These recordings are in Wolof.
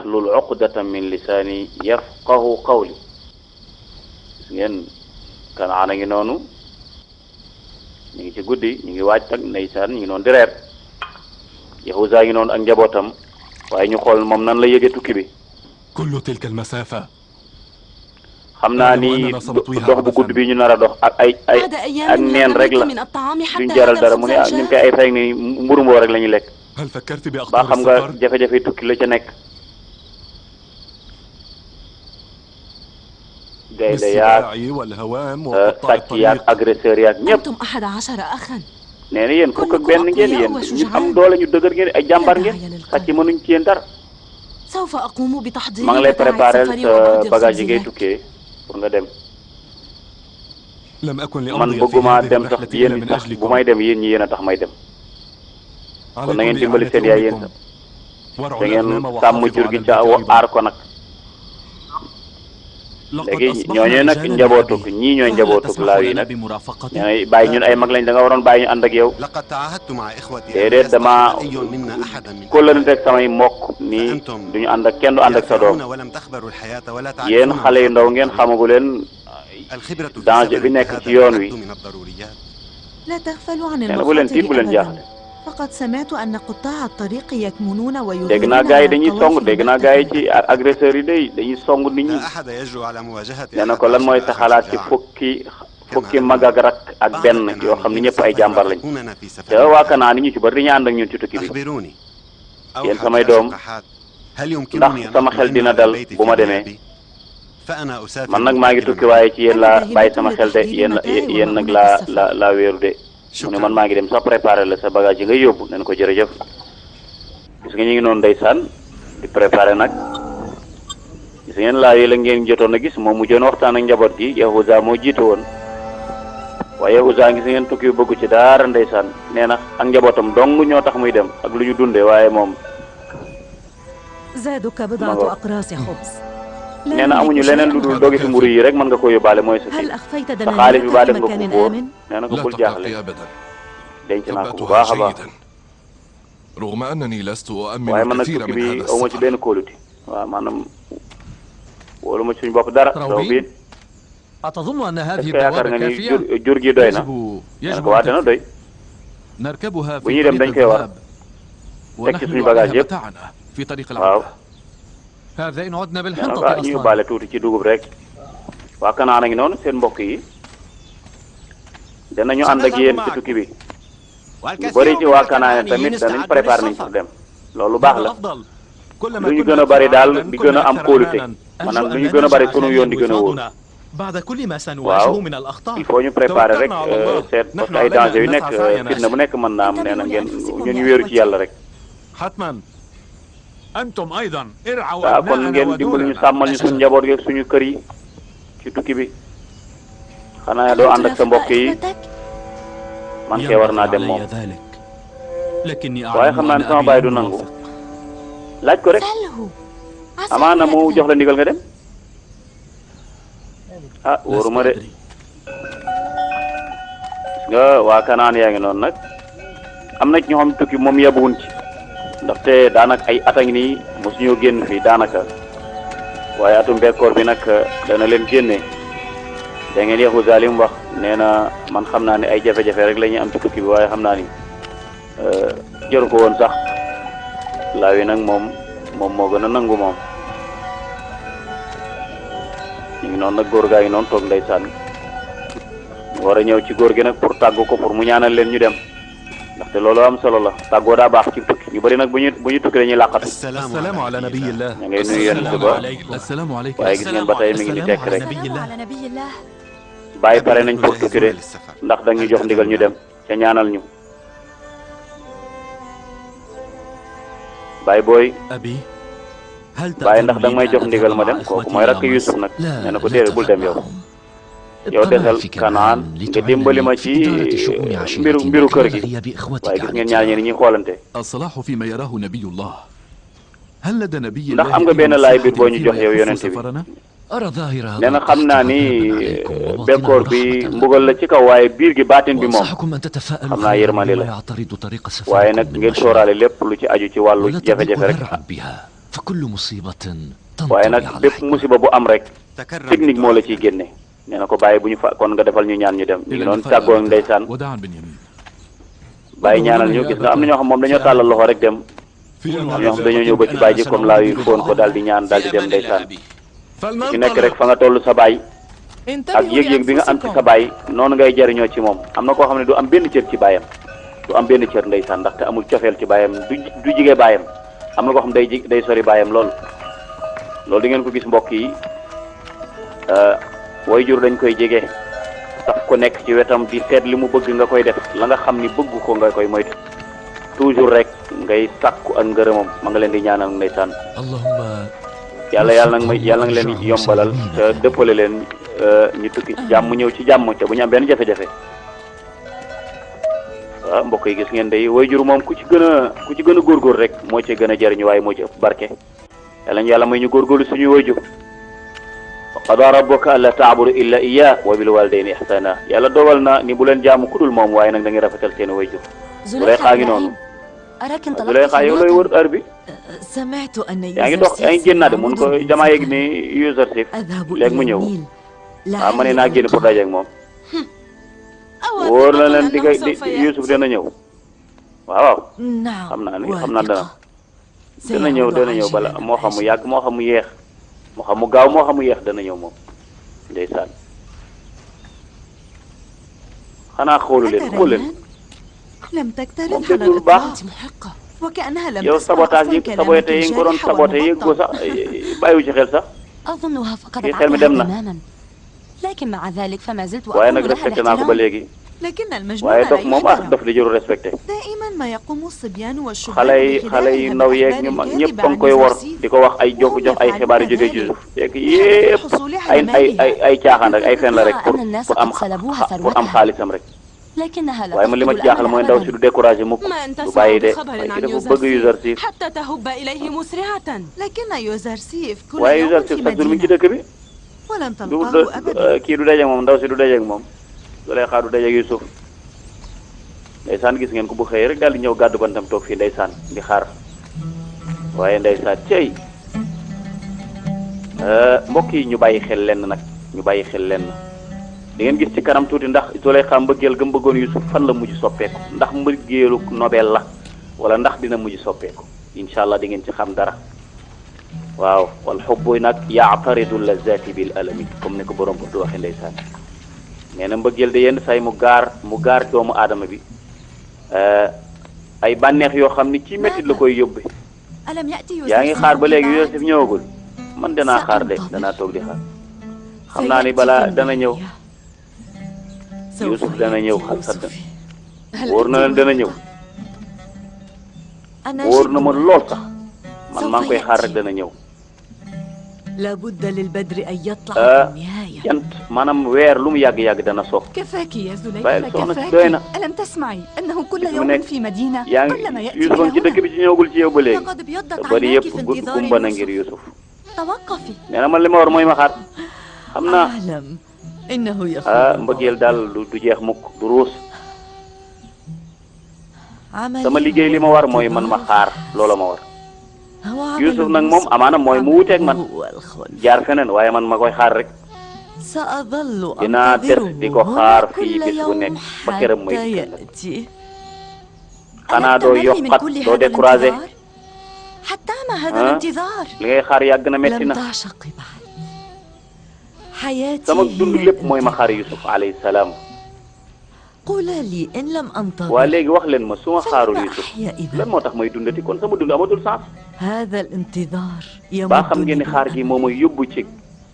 wahlul uqdatan min lisaani yafqahu qawli. ngeen Kanaan a ngi noonu ñu ngi ci guddi ñu ngi waaj ak ndeysaan ñu ngi noonu di reer Yahuza ngi noonu ak njabootam waaye ñu xool moom nan la yëge tukki bi. كل تلك المسافة xam naa ni dox bu gudd bi ñu nar a dox ak ay ak neen rek la duñ jaral dara mu ne ñu ngi koy ay fay ni mburu mboo rek la ñuy lekk. هل فكرت ba بأخطار xam nga السفر؟ jafe-jafe tukki la ca nekk. gaynde yaag بالسباع والهوام وقطاع sàcc yaag الطريق. agresseur yaag ñëpp. أنتم 11 أخا. nee na yéen fukk ak benn ngeen yéen ñu am doole ñu dëgër ngeen ay jàmbar ngeen sàcc mënuñ ci yéen dara. سوف أقوم بتحضير maa ngi lay متاع préparer السفر sa وبعض bagage yi ngay الخبزات. tukkee pour nga dem. لم أكن man لأمضي في bëgguma هذه dem sax الرحلة إلا yéen من sax bu أجلكم. may dem yéen ñi yéen a tax may dem. kon na ngeen عليكم dimbali seen yaay yéen بإعانة sax. أمكم ورعوا da ngeen الأغنام sàmm وحافظوا jur على gi ca البيت أيضا. aar ko nag. léegi ñooñu nag njabootuk ñii ñooy njabootuk laaw yi nag nee na bàyyi ñun ay mag lañ da nga waroon bàyyi ñu ànd ak yow. لقد تعاهدت مع إخوتي déedéet dama kóllëranteeg samay mbokk nii duñu ànd ak kenn du ànd ak sa doom. ولم تخبروا الحياة ولا yéen تعرفون xale yu ndaw ngeen xamagu leen الخبرة في danger السفر bi nekk هذا ci yoon wi. تعد من الضروريات. لا تغفلوا عن nee na bu leen tiit bu leen المخاطر jaaxle. أبدا. فقد سمعت أن قطاع الطريق يكمنون dégg ويغيرون naa gars yi على dañuy song القوافل dégg naa gars yi ci agresseurs yi dañuy song nit ñi. لا أحد يجرؤ على مواجهة nee na ko lan mooy sa xalaat ci fukki mag ak rak ak benn yoo xam ne ñëpp ay jàmbar lañ. هنا في te سفر. waa Kanaan ñu ci bari dañuy ànd ak ñun ci tukki bi. أخبروني yéen samay doom هل ndax يمكنني أن sama xel أطمئن dina على dal البيت bu ma في demee. ذهابي؟ فأنا أسافر man nag maa ngi tukki waaye ci yéen laa bàyyi sama xel de yéen nag laa wéeru de. mu ne man maa ngi dem sax préparer la sa bagage yi ngay yóbbu nañ ko jërëjëf. gis nga ñu ngi noonu ndeysaan di préparer nag gis ngeen laa yi la ngeen jotoon a gis moom mu joon waxtaan ak njaboot gi Yahuza moo jiitu woon waaye Yahuza gis ngeen tukki yu bëggu ci daara ndeysaan nee na ak njabootam dong ñoo tax muy dem ak lu ñu dundee waaye moom زادك بضعة أقراص خبز. لا nee na amuñu نملك leneen lu شيئاً. dul dogi fi mburu yi rek mën nga ko yóbbaale mooy sa هل kii أخفيت sa xaalis bi baa دنانيرك def في nga ko مكان góor آمن؟ nee na ko لا bul jaaxle تقلقي أبدا denc naa ko bu ثبتها baax a baax جيدا رغم أنني لست waaye أؤمن man nag الكثير tukki من هذا bi awma ci السفر. benn kóolute waaw maanaam wóolu ma ci suñu bopp dara saw biit أتظن أن هذه est-ce que yaakaar البوابة nga ni كافية؟ jur gi doy na يجب nee na ko waa dana doy نركبها bu ñuy في dem طريق dañ koy war الذهاب teg ci suñu ونحمل bagage عليها yëpp متاعنا في طريق waaw العودة. هذا إن عدنا nee na ko بالحنطة ñu أصلا. yóbbaale tuuti ci dugub rek waa Kanaan a ngi noonu seen mbokk yi danañu ànd ak yéen ci tukki bi ñu bëri ci waa Kanaan tamit danañ préparé nañ pour dem loolu baax la lu ñu gën a bëri daal di gën a am kóolute maanaam lu ñu gën a bëri sunu yoon di gën a wóor بعد كل ما سنواجه من il الأخطار. faut ñu préparer rek توكلنا على الله. seet parce نحن que ay علينا danger yu أن nekk نسعى سعينا fitna bu nekk mën naa am nee na ngeen ñu wéeru ci yàlla rek حتما أنتم أيضا ارعوا waaw kon أبناءنا ngeen dimbali ñu ودورنا. sàmmal ñu suñu njaboot gi ak suñu kër yi ci tukki bi xanaa doo ànd ak sa mbokk yi man kay war naa dem moom ذلك لكني waaye xam naa ne sama baay du nangu laaj ko rek سله. عسى amaana mu يأذن. jox la ndigal nga dem ah wóoruma de nga waa Kanaan yaa ngi noonu nag am na ci ñoo xam tukki moom yabuwuñ ci ndaxte daanaka ay at a ngi nii mosuñoo génn fii daanaka waaye atum bekkoor bi nag dana leen génne da ngeen Yahuza li mu wax nee na man xam naa ne ay jafe-jafe rek la ñuy am ci tukki bi waaye xam naa ni jëru ko woon sax laaw yi nag moom moo gën a nangu moom ñu ngi noonu nag góor gaa ngi noonu toog ndeysaan ñu war a ñëw ci góor gi nag pour tàggu ko pour mu ñaanal leen ñu dem ndaxte loolu am solo la tàggoo daa baax ci tukki ñu bëri nag bu ñu tukki dañuy làqatu السلام على نبي الله. ña ngay nuyu yonent ba السلام عليك. waaye gis ngeen ba tey mi ngi ni tekk rek السلام على نبي الله. bàyyi pare nañ pour tukki de ndax da ñu jox ndigal ñu dem ca ñaanal ñu bàyyi booy أبي هل bàyyi ndax da تأذن nga may لي jox أن ndigal ma أذهب dem مع kooku إخوتي mooy إلى rakk Yusuf nag لا، nee na ko لا déedéet bul dem yow تخافوا. yow desal ابقى في Kanaan nga dimbali ma ci لإدارة شؤون عشيرتي mbiru kër gi غياب إخوتك waaye gis عن ngeen ñaar ñi ñuy xoolante الصلاح فيما يراه نبي الله. هل لدى نبي ndax الله am nga benn أي laay biir boo ñu نصيحة jox yow فيما yonent يخص bi سفرنا؟ أرى ظاهر هذا nee na xam naa ni عليكم وباطنه bekkoor bi رحمة. mbugal la ci kaw waaye biir gi baatin bi moom وأنصحكم أن تتفائلوا xam naa yërmande خيرا la ولا يعترض طريق waaye nag سفركم ngeen sóoraale lépp lu ci aju ci wàllu ولا jafe-jafe تضيقوا rek ذرعا بها. فكل مصيبة waaye تنطوي nag على bépp حكمة. musiba bu am rek تكرم technique moo la ciy بالدعاء. génne nee na ko bàyyi bu ñu fa kon nga defal ñu ñaan ñu dem ñu ngi إلى noonu اللقاء tàggoo أبتاه. ndeysaan وداعا بنيامين. bàyyi ñaanal ñu gis nga am na ñoo xam moom dañoo tàllal loxo rek dem في am ñoo xam dañoo ñëw ba ci baay ji comme laa yu foon ko daal di ñaan daal di dem ndeysaan ci nekk rek fa nga toll sa baay ak yëg-yëg bi nga am ci sa baay noonu ngay jariñoo ci moom am na koo xam ne du am benn cër ci baayam du am benn cër ndeysaan ndaxte amul cofeel ci baayam du jige baayam am na koo xam day sori baayam loolu di ngeen ko gis mbokk yi way jur dañ koy jege saf ko nekk ci wetam di seet li mu bëgg nga koy def la nga xam ni bëgg ko nga koy moytu toujours rek ngay sàkku ak ngërëmam ma nga leen di ñaanal ndeysaan اللهم yàlla nag leen yombalal te dëppale leen ñu tukki ci jàmm ñëw ci jàmm te bu ñu am benn jafe-jafe waaw mbokk yi gis ngeen day waajur moom ku ci gën a góorgóor rek moo ci gën a jariñu waaye moo ci ëpp barke yàlla may ñu góorgóorlu suñuy waajur wa qadaa rabbuka allaa ta'budu illa iyyaahu wa bil waalidayni ihsaana yàlla dogal na ni bu leen jaamu ku dul moom waaye nag da ngay rafetal seen waajur Zuleyxa ngi noonu Zuleyxa yow looy wër heure bi سمعت أن yaa ngi dox yaa ngi génnaat mun ko damaa yegg ni Youssouf léegi mu ñëw waaw ma ne naa génn pour dajeeg moom wóor na leen di Youssouf dana ñëw waaw xam naa dana ñëw bala moo xam mu yàgg moo xam mu yeex moo xam mu gaaw moo xam mu yeex dana ñëw moom ndeysaan xanaa xool leen لم تكترث moom على déggul bu baax الإطلاق وكأنها لم yow تسمع sabotage أصلاً yi كلام saboté yi nga ko doon الجارحة saboté yëggoo sax bàyyiwu ci xel sax أظنها فقدت في خير عقلها مدمنة. تماما لكن مع ذلك فما زلت waaye أقول nag لها respecté naa ko ba الاحترام léegi لكن المجنون waaye dof لا moom يحترم. dof di jëru respecté دائما ما يقوم الصبيان xale والشبان yi ndaw yeeg ñu mag ñëpp ba nga koy wor di ko wax ay jox ay xibaar yu jógee ci suuf fekk yëpp ay caaxaan rek ay fen la rek pour am xaalisam rek لكنها لا waaye man li ma ci jaaxal mooy ndaw si du découragé mukk ما أنت du bàyyi de بخبر waaye عن dafa bëgg Youssouf حتى تهب إليه مسرعة. لكن يوزرسيف كل waaye يوم Youssouf في sax dur mi ngi ci مدينة dëkk bi ولم du تلقاه أبدا. kii du dajeeg moom ndaw si du dajeeg moom Zuleyxa du dajeeg Youssouf ndeysaan gis ngeen ko bu xëyee rek daal di ñëw gàddu bantam toog fii ndeysaan di xaar waaye ndeysaan cey mbokk yi ñu bàyyi xel lenn nag ñu bàyyi xel lenn di ngeen gis ci kanam tuuti ndax Zuleyxa mbëggeel ga mu bëggoon Youssouf fan la mujj soppeeku ndax mbëggeelu nobel la wala ndax dina mujj soppeeku incha allah di ngeen ci xam dara waaw wal xubbu nag yaataridu lazati bil alami comme ni ko borom bu waxee ndeysaan nee na mbëggeel de yenn say mu gaar doomu aadama bi ay bànneex yoo xam ni ci métti la koy yóbbe ألم يأتي yaa ngi xaar ba léegi بعد؟ Youssouf ñëwagul man danaa xaar de danaa toog di xaar xam naa ni balaa dana ñëw Youssouf dana ñëw xal sadd wóor na leen dana ñëw wóor na ma lool sax man maa ngi koy xaar rek dana ñëw لابد للبدر أن يطلع في النهاية. jant maanaam weer lu mu yàgg-yàgg dana so كفاك يا زليخة bàyyil soxna si كفاك. doy na ألم تسمعي أنه كل mu يوم nekk في مدينة yaa كلما ngi يأتي Youssouf إلى ci dëkk هنا bi ci ñëwagul ci yow ba léegi لقد ابيضت te bari عيناك yëpp في انتظار gumba na ngir يوسف. Youssouf توقفي. nee na man li ma war mooy ma xaar xam naa أعلم إنه يخاف mbëggeel daal du jeex mukk du ruus عملي sama liggéey li ma war mooy man ma xaar loola ma war هو عمل Youssouf nag moom يوسف. amaana mooy mu wuteeg man هو الخلف. jaar feneen waaye man ma koy xaar rek سأظل dinaa des di ko أنتظره xaar هنا fii كل bis bu يوم nekk ba këram muy حتى dikkal يأتي. xanaa ألم doo تملي من yokkat كل doo هذا découragé الانتظار؟ حتى ما هذا ها؟ الانتظار؟ li ngay xaar yàgg na metti لم na تعشقي بعد. حياتي sama dund هي lépp mooy ma الانتظار. xaar Youssouf alayhi salaam قولا لي إن لم أنتظر waa léegi wax leen ma su ma xaarul فلم Youssouf أحيا lan إذا. moo tax may dundati kon sama dund amatul sens هذا الانتظار baa xam ngeen يمدني ni xaar gi moo may yóbbu ci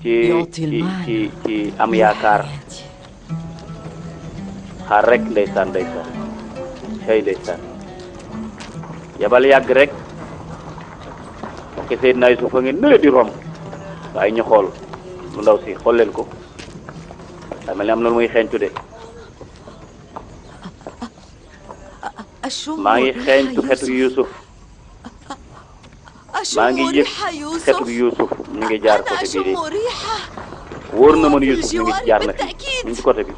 يعطي المعنى ci am yaakaar لحياتي. xaar rek ndeysaan xëy ndeysaan yabal yàgg rek ke Seydina Youssouf a ngeen nële di romb waaye ñu xool lu ndaw si xool leen ko daa mel ni am na lu muy xeeñtu de أشم maa ngi ريح xeeñtu xetu يوسف. Youssouf أشم maa ngi yëg ريح xetu يوسف. Youssouf mi ngi jaar أنا côté bii أشم de ريحه. wóor na ma ni في Youssouf mi ngi الجوار jaar na fi بالتأكيد. mi ngi ci côté bi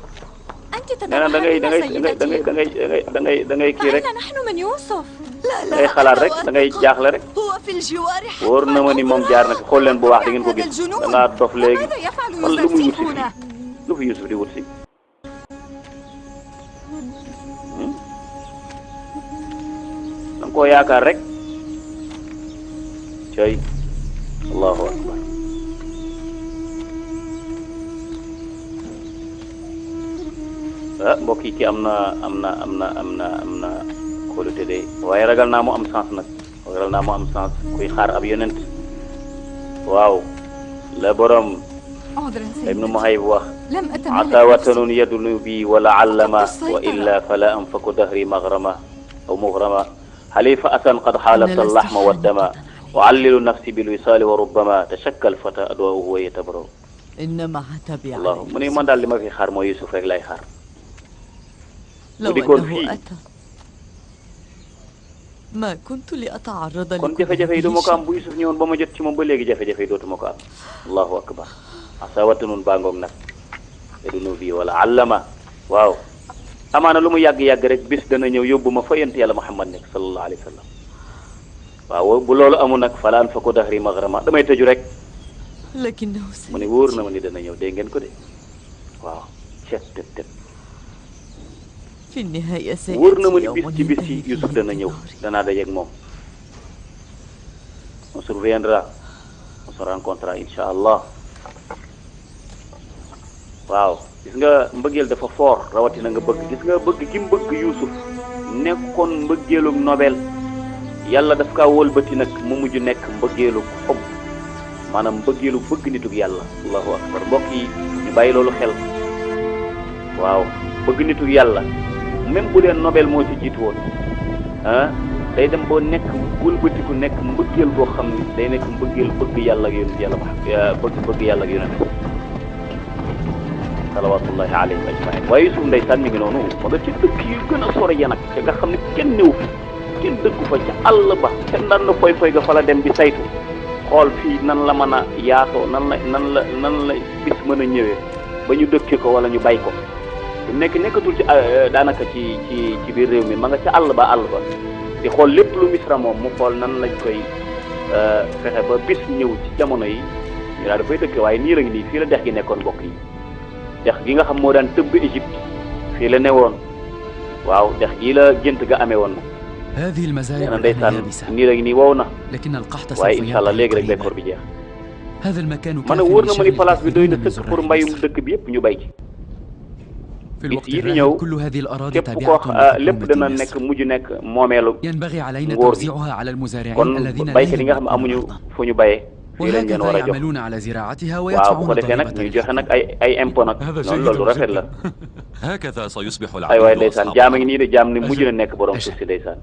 أنت nee na da ngay da تتوهمين ngay da ngay سيدتي. da ngay kii rek فأين نحن من يوسف؟ لا da ngay xalaat rek da ngay jaaxle rek هو في في الجوار wóor na ma ni moom jaar na fi xool leen bu baax di ngeen ko هذا gis الجنون da ngaa dof léegi ماذا يفعل lu muy wut يوسف si هنا lu fi Yusuf di wut si da nga koo yaakaar rek cay allahu akbar mbokk yi ki am na kóolute de waaye ragal naa mu am sens nag ragal naa mu am sens kuy xaar ab yonent waaw la borom عذرا ibnu سيدتي Muhayb wax لم أتملك asa نفسي. watanun yadunu bi wala allama wa illa fala anfaku dahri maghrama aw mughrama halifa asan qad xaalata allahma waddama وعلل نفسي بالوصال وربما تشكى الفتى أدواؤه ويتبرو إنما عتبي الله عليه من يمان دال لما في خار مو يوسف رك لاي خار لو ودي كون أنه في. أتى ما كنت لأتعرض kon jafe-jafe yi du ma ko am bu Yusuf ñëwoon ba ma jot ci moom ba léegi jafe-jafe yi dootuma ko am allahu akbar asa watanun baa ngoog nag edunu bi wala allama waaw amaana lu mu yàgg-yàgg rek bis dana ñëw yóbbu ma fa yent yàlla Muhammad nekk sallallahu alayhi wa sallam waaw bu loolu amul nag falaan fa ko daxri maghrama damay tëju rek لكنه mu ne wóor na ma ni dana ñëw dégg ngeen ko de waaw cet tet في النهاية wóor na ma سيأتي ni bis يوم ci bis yi ينتهي Yusuf فيه dana ñëw النهار. danaa dajeeg moom on se reviendra on se rencontrera insha allah waaw gis nga mbëggeel dafa fort rawatina nga bëgg gis nga bëgg gi mu bëgg Yusuf nekkoon mbëggeelu Nobel yàlla daf kaa wëlbati nag mu mujj nekk mbëggeelu xob maanaam mbëggeelu bëgg nitug yàlla allahu akbar mbokk yi ñu bàyyi loolu xel waaw bëgg nitug yàlla même bu dee Nobel moo ci jiitu woon ah day dem boo nekk wëlbatiku nekk mbëggeel boo xam ni day nekk mbëggeel bëgg yàlla ak yonent yàlla bëgg yàlla ak yonent salawatullahi alayhim ajmain waaye Yusuf ndeysaan mi ngi noonu ma nga ci dëkk yu gën a sore ya nag te nga xam ne kenn néew fi kenn dëkku fa ca àll ba kenn daan na foy ga fa la dem di saytu xool fii nan la mën a yaatoo nan la bis mën a ñëwee ba ñu dëkke ko wala ñu bay ko du nekkatul ci daanaka ci biir réew mi ma nga ca àll ba di xool lépp lu Misra moom mu xool nan lañ koy fexe ba bis ñëw ci jamono yi ñu daal dafay dëkke waaye nii la ngi nii fii la dex gi nekkoon mbokk yi dex gi nga xam moo daan tëbb Égypte fii la newoon waaw dex gii la gént ga amee woon هذه المزارع ndeysaan الآن يابسة nii la ngi nii wow na لكن القحط سوف waaye incha allah léegi rek قريباً. bekkoor bi jeex هذا المكان man كافٍ wóor na ma ni لشغل place bi doy na الكثيرين من sëkk pour زراع mbayum مصر. dëkk bi yëpp ñu bay ci في الوقت يدي الراهن ñëw كل هذه الأراضي képp koo تابعة lépp dana لحكومة nekk مصر. mujj nekk moomeelu ينبغي علينا nguur gi توزيعها على المزارعين kon الذين لا baykat yi nga xam يملكون amuñu الأرض. fu ñu bayee fii lañ leen war وهكذا a jox يعملون على زراعتها waaw bu ويدفعون ko defee nag ضريبة ñuy joxe nag للحكومة. ay impôt nag هذا noonu جيد loolu rafet la جدا هكذا سيصبح ay waaye العبيد ndeysaan أصحاب jaam a ngi nii de jaam ni mujj na nekk borom Aïcha. suuf si ndeysaan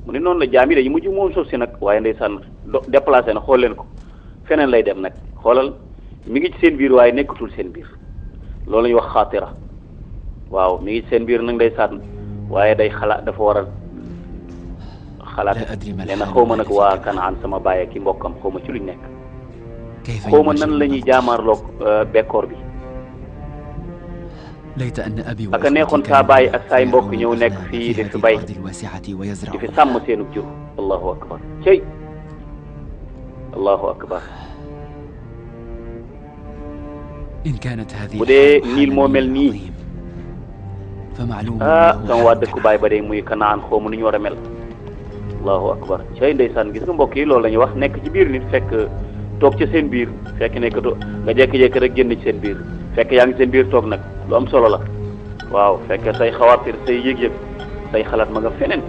mu ne noonu la jaam yi dañu mujj moom suuf si nag waaye ndeysaan déplacé na xool leen ko feneen lay dem nag xoolal mi ngi ci seen biir waaye nekkatul seen biir loolu la ñuy wax xaatira waaw mi ngi ci seen biir nag ndeysaan waaye day xalaat dafa war a xalaat لا أدري ما nee na الحال xaw ma nag الآن waa في كنعان. Kanaan sama baay ak i mbokkam xaw ma ci luñ nekk كيف xaw ma nan يواجهون la ñuy الضغط؟ jaamaarloog bekkoor bi ليت أن أبي aka neexoon وإخوتي saa baay كانوا ak saay mbokk يزرعون ñëw nekk الأغنام fii في di fi هذه bay الأرض الواسعة di fi ويزرعون sàmm seenug jur allahu akbar cey allahu akbar إن كانت هذه bu dee الحال niil moo حالا mel nii عظيم فمعلوم ah أنه sama waa حال dëkku كنعان. baay ba day muy Kanaan xaw ma nu ñu war a mel allahu akbar cey ndeysaan gis nga mbokk yi loolu la ñuy wax nekk ci biir nit fekk toog ci seen biir fekk nekkatoo nga jékki-jékki rek génn ci seen biir fekk yaa ngi seen biir toog nag lu am solo la waaw fekk say xawaatir say yëg-yëg say xalaat ma nga feneen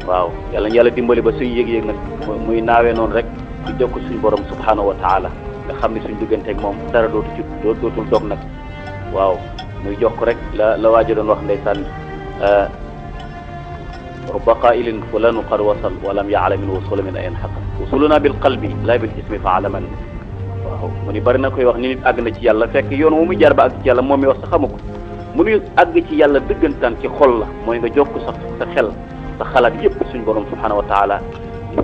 waaw yàlla ñu yàlla dimbali ba suñu yëg-yëg nag muy naawee noonu rek di jokk suñu borom subhanahu wa taala nga xam ne suñu digganteeg moom dara dootul dog nag waaw muy jokk rek la waajo doon wax ndeysaan rubba qaa'ilin fulanu qad wasal walam ya'lam min wusula min ayn xaqal wusuluna bil qalbi la bil jismi fa alaman waaw mu ni bari na koy wax ni nit àgg na ci yàlla fekk yoon wu muy jaar ba àgg ci yàlla moom mi wax sa xamu ko mu ni àgg ci yàlla dëggantaan ci xol la mooy nga jokk sa xel sa xalaat yëpp suñu borom subhanahu wa taala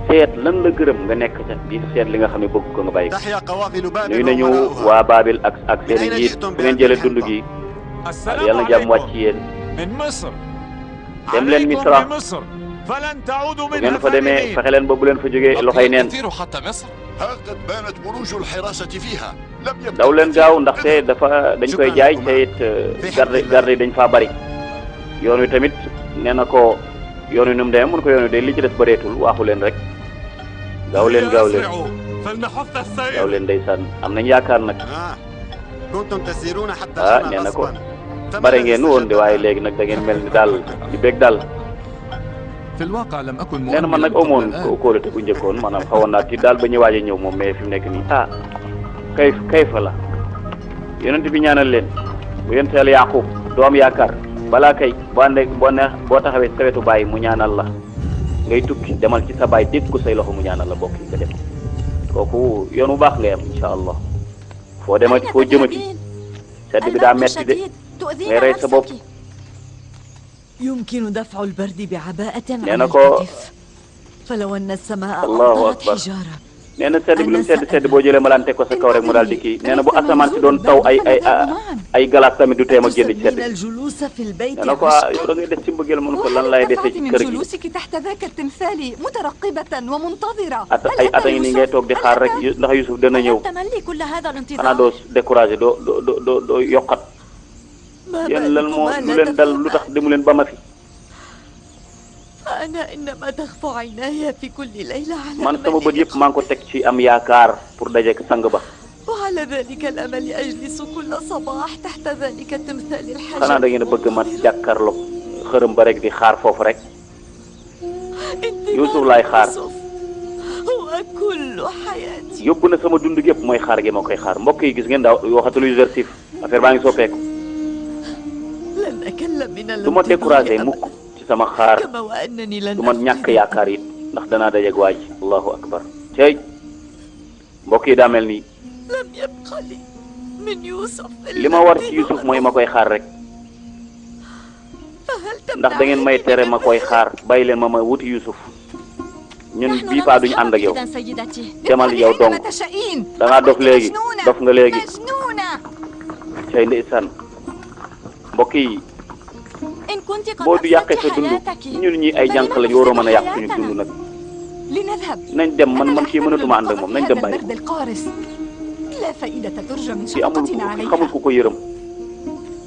seet lan la gërëm nga nekk ca di seet li nga xam ne bëgg ko nga bàyyi ko تحيا قوافل بابل nuyu nañu وملأها waa Babil ak seen i njiit fi ngeen jëlee dund gi السلام yàlla na jàmm wàcc عليكم ci yéen من مصر dem leen عليكم Misra بمصر فلن تعودوا bu منها ngeen fa demee فارغين. fexe leen ba bu leen fa jógee loxoy neen. تطير حتى مصر. ها قد بانت بروج الحراسة فيها لم يبقى daw leen gaaw ndaxte dañ koy jaay te it garde yi dañ faa bari. yoon wi tamit nee na ko yoon wi nu mu demee mun ko yoon wi de li ci des bëreetul waaxu leen rek. gaaw leen gaaw leen ndeysaan am nañ yaakaar nag. كنتم تسيرون حتى nee na ko bare ngeen woon de waaye léegi nag da ngeen mel ni daal di bég daal. في الواقع لم أكن nee na man nag amoon kóolute bu njëkkoon maanaam xawoon naa tiit daal ba ñu waaj a ñëw moom mais fi mu nekk nii kay fa la yonent bi ñaanal leen bu yonent Yàlla Yaqub doom yaakaar balaa kay boo taxawee sa wetu baay mu ñaanal la ngay tukki demal ci sa baay dégg ko say loxo mu ñaanal la bokk yi nga dem kooku yoon bu baax ngay am incha allah foo demati foo jëmati sedd bi daa metti de ngay rey sa bopp. يمكن دفع البرد بعباءة على نينا كو الكتف فلو أن السماء الله أمطرت أكبر. حجارة nee na sedd bi lu mu sedd boo jëlee malaan teg ko sa kaw rek mu daal di kii nee na bu asamaan si doon taw ay galaas tamit du teem a génn ci sedd bi. الجلوس في البيت nee na ko yow da ngay des ci mbëggeel mënu ko lan lay desee ci من kër gi. جلوسك تحت ذاك التمثال مترقبة ومنتظرة. ata ngi nii ngay toog di xaar rek ndax Youssouf dana ñëw تملي كل هذا xanaa الانتظار. doo découragé doo yokkat yéen lan moo lu leen dal lu tax demu leen ba ma fi. أنا إنما تخفى عيناي في كل ليلة على man sama أمل bët yëpp maa ngi ko teg ci am yaakaar pour dajeek sang ba. وعلى ذلك الأمل أجلس كل صباح تحت ذلك التمثال الحجري. xanaa da ngeen a bëgg ma jàkkaarloog xërëm ba rek di xaar foofu rek. Youssouf laay xaar. هو كل حياتي. yóbbu na sama dund gépp mooy xaar gi ma koy xaar mbokk yi gis ngeen daaw waxatu lu versif affaire baa ngi soppeeku. لن أكلم من du ma découragé mukk ci sama xaar كما وأنني لن du ma ñàkk yaakaar it ndax danaa dajeeg waaj allahu akbar tey mbokk yi daa mel nii لم يبق لي من يوسف li ma war ci Youssouf mooy ma koy xaar rek ndax da ngeen may tere ma koy xaar bàyyi leen ma wuti Youssouf ñun bii paa duñu ànd ak yow demal yow dong da ngaa dof léegi dof nga léegi tey ndeysaan mbokk yi boo du yàqee sa dund ñun ñi ay jànq lañu waroo mën a yàq suñu dund nag nañ dem man kii mënatuma ànd ak moom nañ dem bàyyi kii amul xamul ku ko yërëm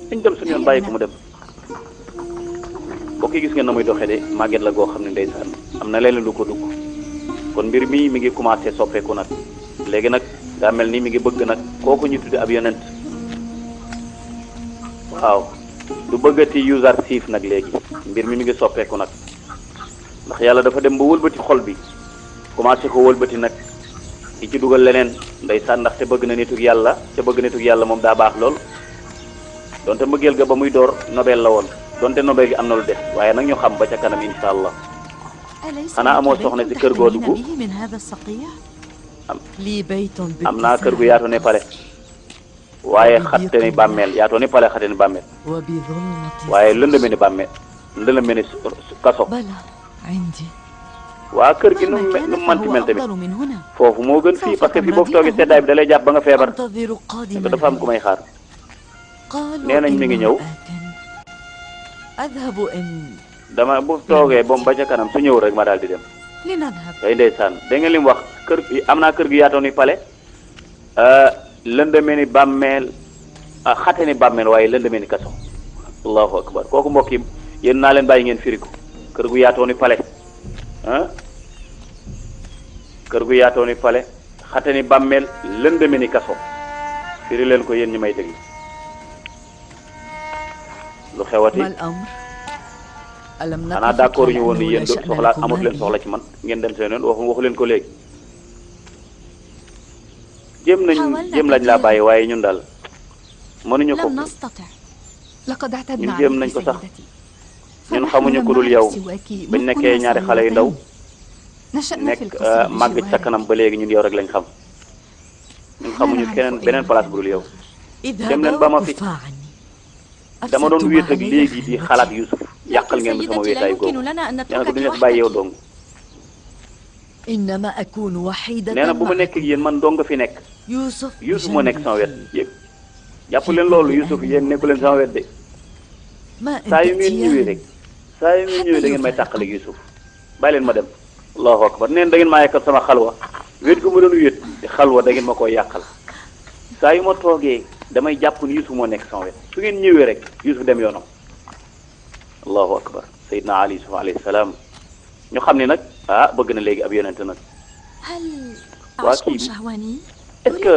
nañ dem suñu yoon bàyyi ko mu dem mbokk yi gis ngeen na muy doxee de màgget la goo xam ne ndeysaan am na leneen lu ko dugg kon mbir mi ngi commencé soppeeku nag léegi nag daa mel ni mi ngi bëgg nag kooku ñu tudde ab yonent waaw du bëggati user siif nag léegi mbir mi ngi soppeeku nag ndax yàlla dafa dem ba wëlbati xol bi commencé ko wëlbati nag di ci dugal leneen ndeysaan ndax te bëgg na nitug yàlla te bëgg nitug yàlla moom daa baax lool donte mbëggeel ga ba muy door nobel la woon donte nobel gi am na lu des waaye nag ñu xam ba ca kanam insha allah xanaa amoo soxna si kër goo dugg am naa kër gu yaatu ne pale waaye xatte ni bàmmeel yaatoo ni pale xatte ni bàmmeel waaye lëndëme ni bàmmeel lëndëme ni kaso waa kër gi nu mu manti mel tamit foofu moo gën fii parce que fii boo fi toogee seddaay bi da lay jàpp ba nga feebar te dafa am ku may xaar nee nañ mi ngi ñëw dama bu toogee ba mu ba ca kanam su ñëw rek ma daal di dem day ndeysaan da ngeen li mu wax kër gi am naa kër gi yaatoo ni pale lëndëme ni bàmmeel xate ni bàmmeel waaye lëndëme ni kaso allahu akbar kooku mbokk yi yéen naa leen bàyyi ngeen firi ko kër gu yaatoo ni pale kër gu yaatoo ni pale xate ni bàmmeel lëndëme ni kaso firi leen ko yéen ñi may déglu lu xewati xanaa d'accord ñu woon ni yéen du soxla amatu leen soxla ci man ngeen dem seen yoon waxu leen ko léegi jéem lañ laa bàyyi waaye ñun daal mënuñu ko ñun jéem nañ ko sax ñun xamuñu ku dul yow bañ nekkee ñaari xale yu ndaw nekk màgg ci sa kanam ba léegi ñun yow rek lañ xam ñun xamuñu beneen place bu dul yow dem leen ba ma fi dama doon wéet ak léegi di xalaat Youssouf yàqal ngeen ma sama wéetaay googu yàlla ko duñu def bàyyi yow dong nee na bu ma nekk ak yéen man dong nga fi nekk Youssouf moo nekk sama wet yëpp jàpp leen loolu Youssouf yéen nekku leen sama wet de saa yu ngeen ñëwee rek saa yu ngeen ñëwee da ngeen may tàqale Youssouf bàyyi leen ma dem allahu akbar neen da ngeen maa yàqal sama xalwa wéet gu ma doon wéet di xalwa da ngeen ma koy yàqal saa yu ma toogee damay jàpp ni Yusuf moo nekk sama wet su ngeen ñëwee rek Yusuf dem yoonam allahu akbar Seydina Ali Yusuf alayhi salaam ñu xam ne nag bëgg na léegi ab yonent nag waa kii bi est-ce que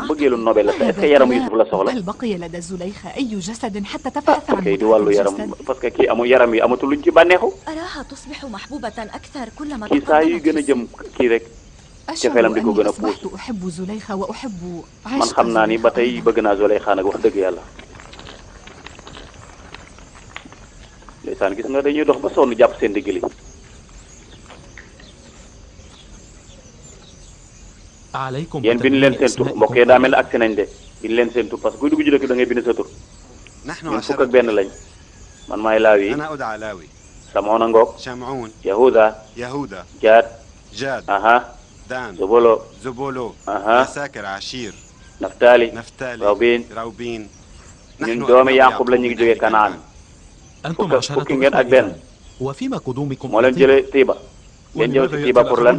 mbëggeelu Nobel la est-ce que yaramu Yusuf la soxla هل بقي لدى زليخة أي جسد حتى تبحث عن kay di wàllu yaram parce que kii amul yaram yi amatul luñ ci bànneexu أراها تصبح محبوبة أكثر كلما kii saa yu gën a jëm kii rek cofeelam di ko gën a puus أحب زليخة وأحب man xam naa ni ba tey bëgg naa Zuleyxa nag wax dëgg yàlla ndeysaan gis nga dañuy dox ba sonn jàpp seen digg li yéen bind leen seen tur mbokk yi daa mel ne agsi nañ de bind leen seen tur parce que kuy dugg ci dëkk da ngay bind sa tur ñun fukk ak benn lañ man maay Laawi Samoona ngoog Yahuda Jaad aha Zobolo aha Naftaali Rawbiin ñun doomi Yaaqub la ñu ngi jógee Kanaan fukki ngeen ak benn moo leen jëlee Tiiba ngeen jëw si Tiiba pour lan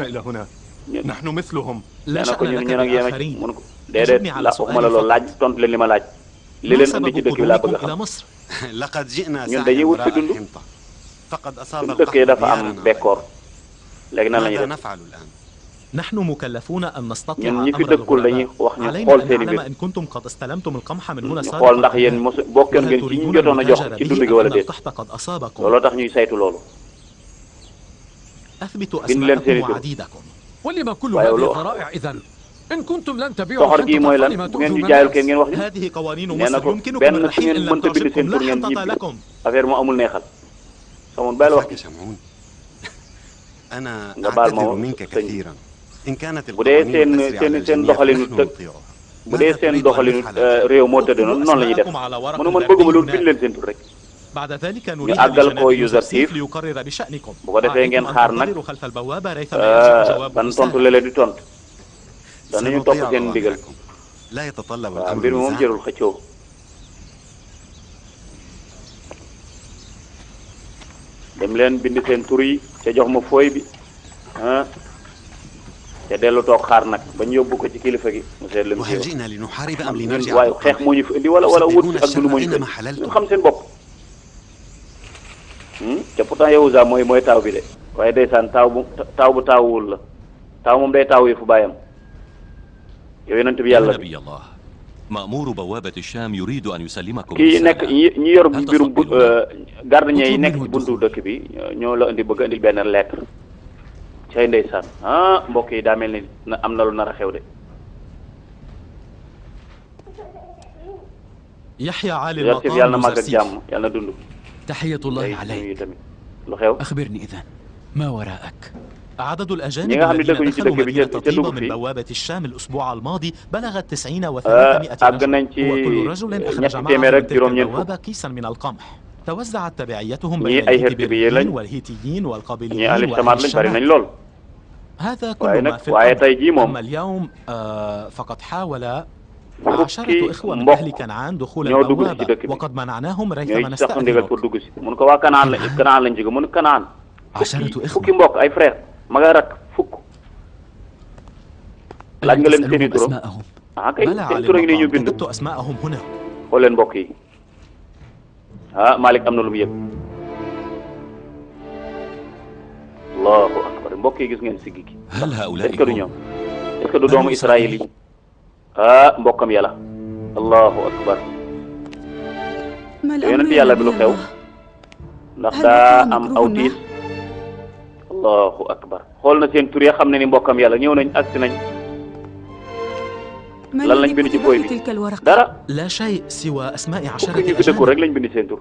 نحن مثلهم nee na ko ñun ak yéen a mun ko déedéet la waxuma la loolu laaj tontu leen li ma laaj li leen indi ci dëkk bi laa bëgg a xam ñun dañuy wut fi dund suñu dëkk yi dafa am bekkoor léegi nan la ñuy def نحن مكلفون أن نستطيع ñun ñi fi dëkkul dañuy wax ñu xool seen i mbir إن كنتم قد استلمتم القمح من هنا ñu xool ndax yéen mos bokkeen ngeen ci ñu jotoon a jox ci dund gi wala déet looloo tax ñuy saytu loolu أثبتوا bind leen seen i أسماءكم tur وعديدكم ولما كل هذه الذرائع إذن إن كنتم لن تبيعوا soxor gii mooy lan bu ngeen ñu jaayul kenn ngeen wax ñu هذه قوانين nee na مصر ko يمكنكم benn su الرحيل ngeen إن لم mënta bind seen تعجبكم tur لا ngeen حق ñibbi لكم affaire mu amul neexal samoon bàyyi la wax nga baal ma sëñ bu dee seen doxalinu bu dee seen doxalinu réew moo tëdd noonu noonu la ñuy def mënu mën bëgguma loolu bind leen seen tur rek بعد ذلك ñu نريد àggal ko بجناب usertif ليقرر بشأنكم bu ko defee ngeen xaar nag انتظروا خلف البوابة ريثما يرجع جواب ban tontu la leen di tontu danañu topp seen ndigal waaw mbir mi moom jërul xëccoo dem leen bind seen tur yi ca jox ma fooy bi te dellu toog xaar nag bañ yóbbu ko ci kilifa gi mu seet leen ñun waaye xeex moo ñu fi indi wala wut si ak dund moo ñu fi indi ñu xam seen bopp te pourtant Yahuza mooy taaw bi de waaye ndeysaan taaw bu taawul la taaw moom day taaw yi fu bàyyam yow yonent bi yàlla bi مأمور بوابة الشام يريد أن يسلمكم kii nekk ñi yor mbirum gardien yi nekk ci buntu dëkk bi ñoo la indi bëgg indil benn lettre cay ndeysaan mbokk yi daa mel ni am na lu nar a xew de يحيى عالي yàlla na المطار màgg ak jàmm yàlla na dund تحية الله عليك tamit lu xew أخبرني إذن ما وراءك عدد الأجانب ñi nga xam ne الذين dëkkuñu ci دخلوا dëkk bi مدينة ca طيبة dugg من fi بوابة الشام الأسبوع الماضي بلغت 90 و300 àgg nañ ci وكل رجل أخرج ñetti معه téeméer من ak تلك juróom-ñeent البوابة كيسا من القمح توزعت تبعيتهم ñii بين ay Hertibiye lañ الهيتيين والهيتيين ñii والقابليين ahli Shamaat lañ bari nañ والشمال lool هذا waaye كل ما nag في waaye الأمر tey jii moom أما اليوم فقد حاول fukki 10 إخوة من mbokk أهل كنعان دخول ñoo dugg ci البوابة dëkk bi وقد منعناهم ريثما ñooy sax ndigal pour نستأذنك dugg si mun ko waa Kanaan lañ jóge mun Kanaan 10 fukki إخوة mbokk ay frère ma nga rak fukk laaj nga leen seen i tur أسماءهم kay بلى seen على tur a ngi nii ñu المقام bind كتبت أسماءهم هنا xool leen mbokk yi Malick am na lu mu yëg allahu akbar mbokk yi gis ngeen siggi gi هل هؤلاء est-ce que du ñoom est-ce que du doomu Israël yi mbokkam yàlla allahu akbar yonent yàlla bi lu xew ndax daa am aw tiis allahu akbar xool na seen tur ya xam ne ni mbokkam yàlla ñëw nañ agsi nañ lan lañ bind ci booy bi dara لا شيء سوى أسماء fukki 10 ñu fi dëkku أجانب rek lañ bind seen tur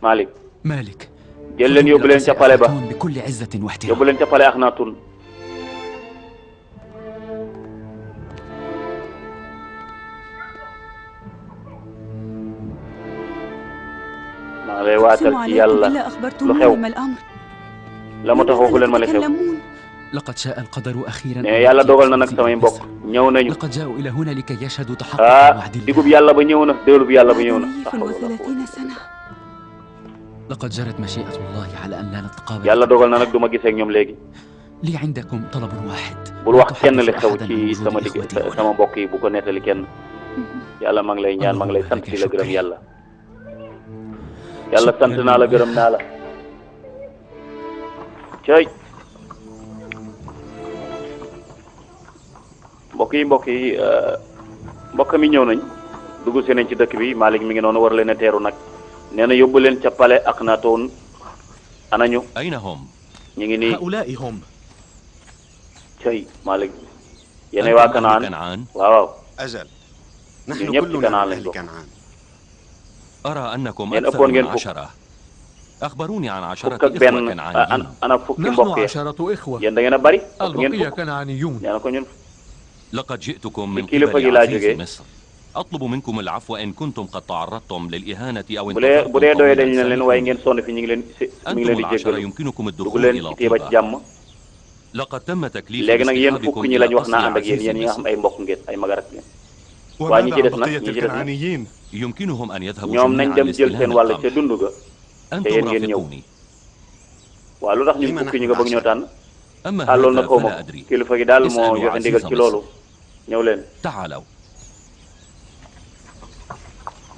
Malick مالك jël leen yóbbu leen ca pale ba بكل عزة واحترام yóbbu leen ca pale Akhenaton maa lay waatal ci yàlla lu xew la ma tax waxu leen ma la xew لقد شاء القدر أخيرا ne yàlla dogal na nag samay mbokk ñëw nañu لقد جاءوا إلى هنا لكي يشهدوا تحقق وعد الله digub yàlla ba ñëw na déwlub yàlla ba ñëw na لقد جرت مشيئة الله على أن لا نتقابل. yàlla dogal na nag du ma gisee ak ñoom léegi. لي عندكم طلب واحد. bul wax kenn li xew ci sama mbokk yi bu ko nettali kenn. yàlla maa ngi lay ñaan maa ngi lay sant di la gërëm yàlla. yàlla sant naa la gërëm naa la. cey mbokk yi mbokk mi ñëw nañ dugg si nañ ci dëkk bi Malick mi ngi noonu war leen a teeru nag nee na yóbbu leen ca palais Akhenaton anañu أين هم؟ ñu ngi nii هؤلاء هم. cey Malick yéenay waa Kanaan waaw أجل ñun نحن ñëpp ci كلنا Kanaan من lañ أهل bokk كنعان. أرى أنكم yéen أكثر ëppoon من ngeen fukk 10. أخبروني عن 10 fukk ak benn إخوة كنعانيين. ana fukki نحن mbokk yi 10 إخوة yéen da ngeen a bari ngeen البقية fukk كنعانيون. nee na ko ñun لقد جئتكم من kilifa gi قبل laa عزيز jógee مصر. أطلب منكم العفو إن كنتم قد تعرضتم للإهانة أو bu dee doyee dañ طويلاً leen waaye سامحوني. ngeen sonn fi ñu ngi leen mi ngi leen أنتم di العشرة jéggalu يمكنكم dugg الدخول leen إلى ci Téba ci طيبة. jàmm لقد تم تكليف léegi nag yéen fukk اصطحابكم ñi إلى lañ wax naa قصر ànd ak yéen عزيز yéen ñi nga مصر. xam ay mbokk ngeen ay magarak ngeen waa وماذا ñi ci عن des nag بقية ñi ci des nag الكنعانيين؟ يمكنهم أن يذهبوا ñoom nañ جميعا dem jël seen لاستلام wàll ca القمح. dund ga te أنتم yéen ngeen ñëw رافقوني. waaw lu tax ñun fukki ñu nga bëgg ñoo tànn أما loolu nag هذا xaw ma فلا ko أدري. kilifa gi daal moo اسألوا joxe ndigal عزيز ci مصر. loolu ñëw leen تعالوا.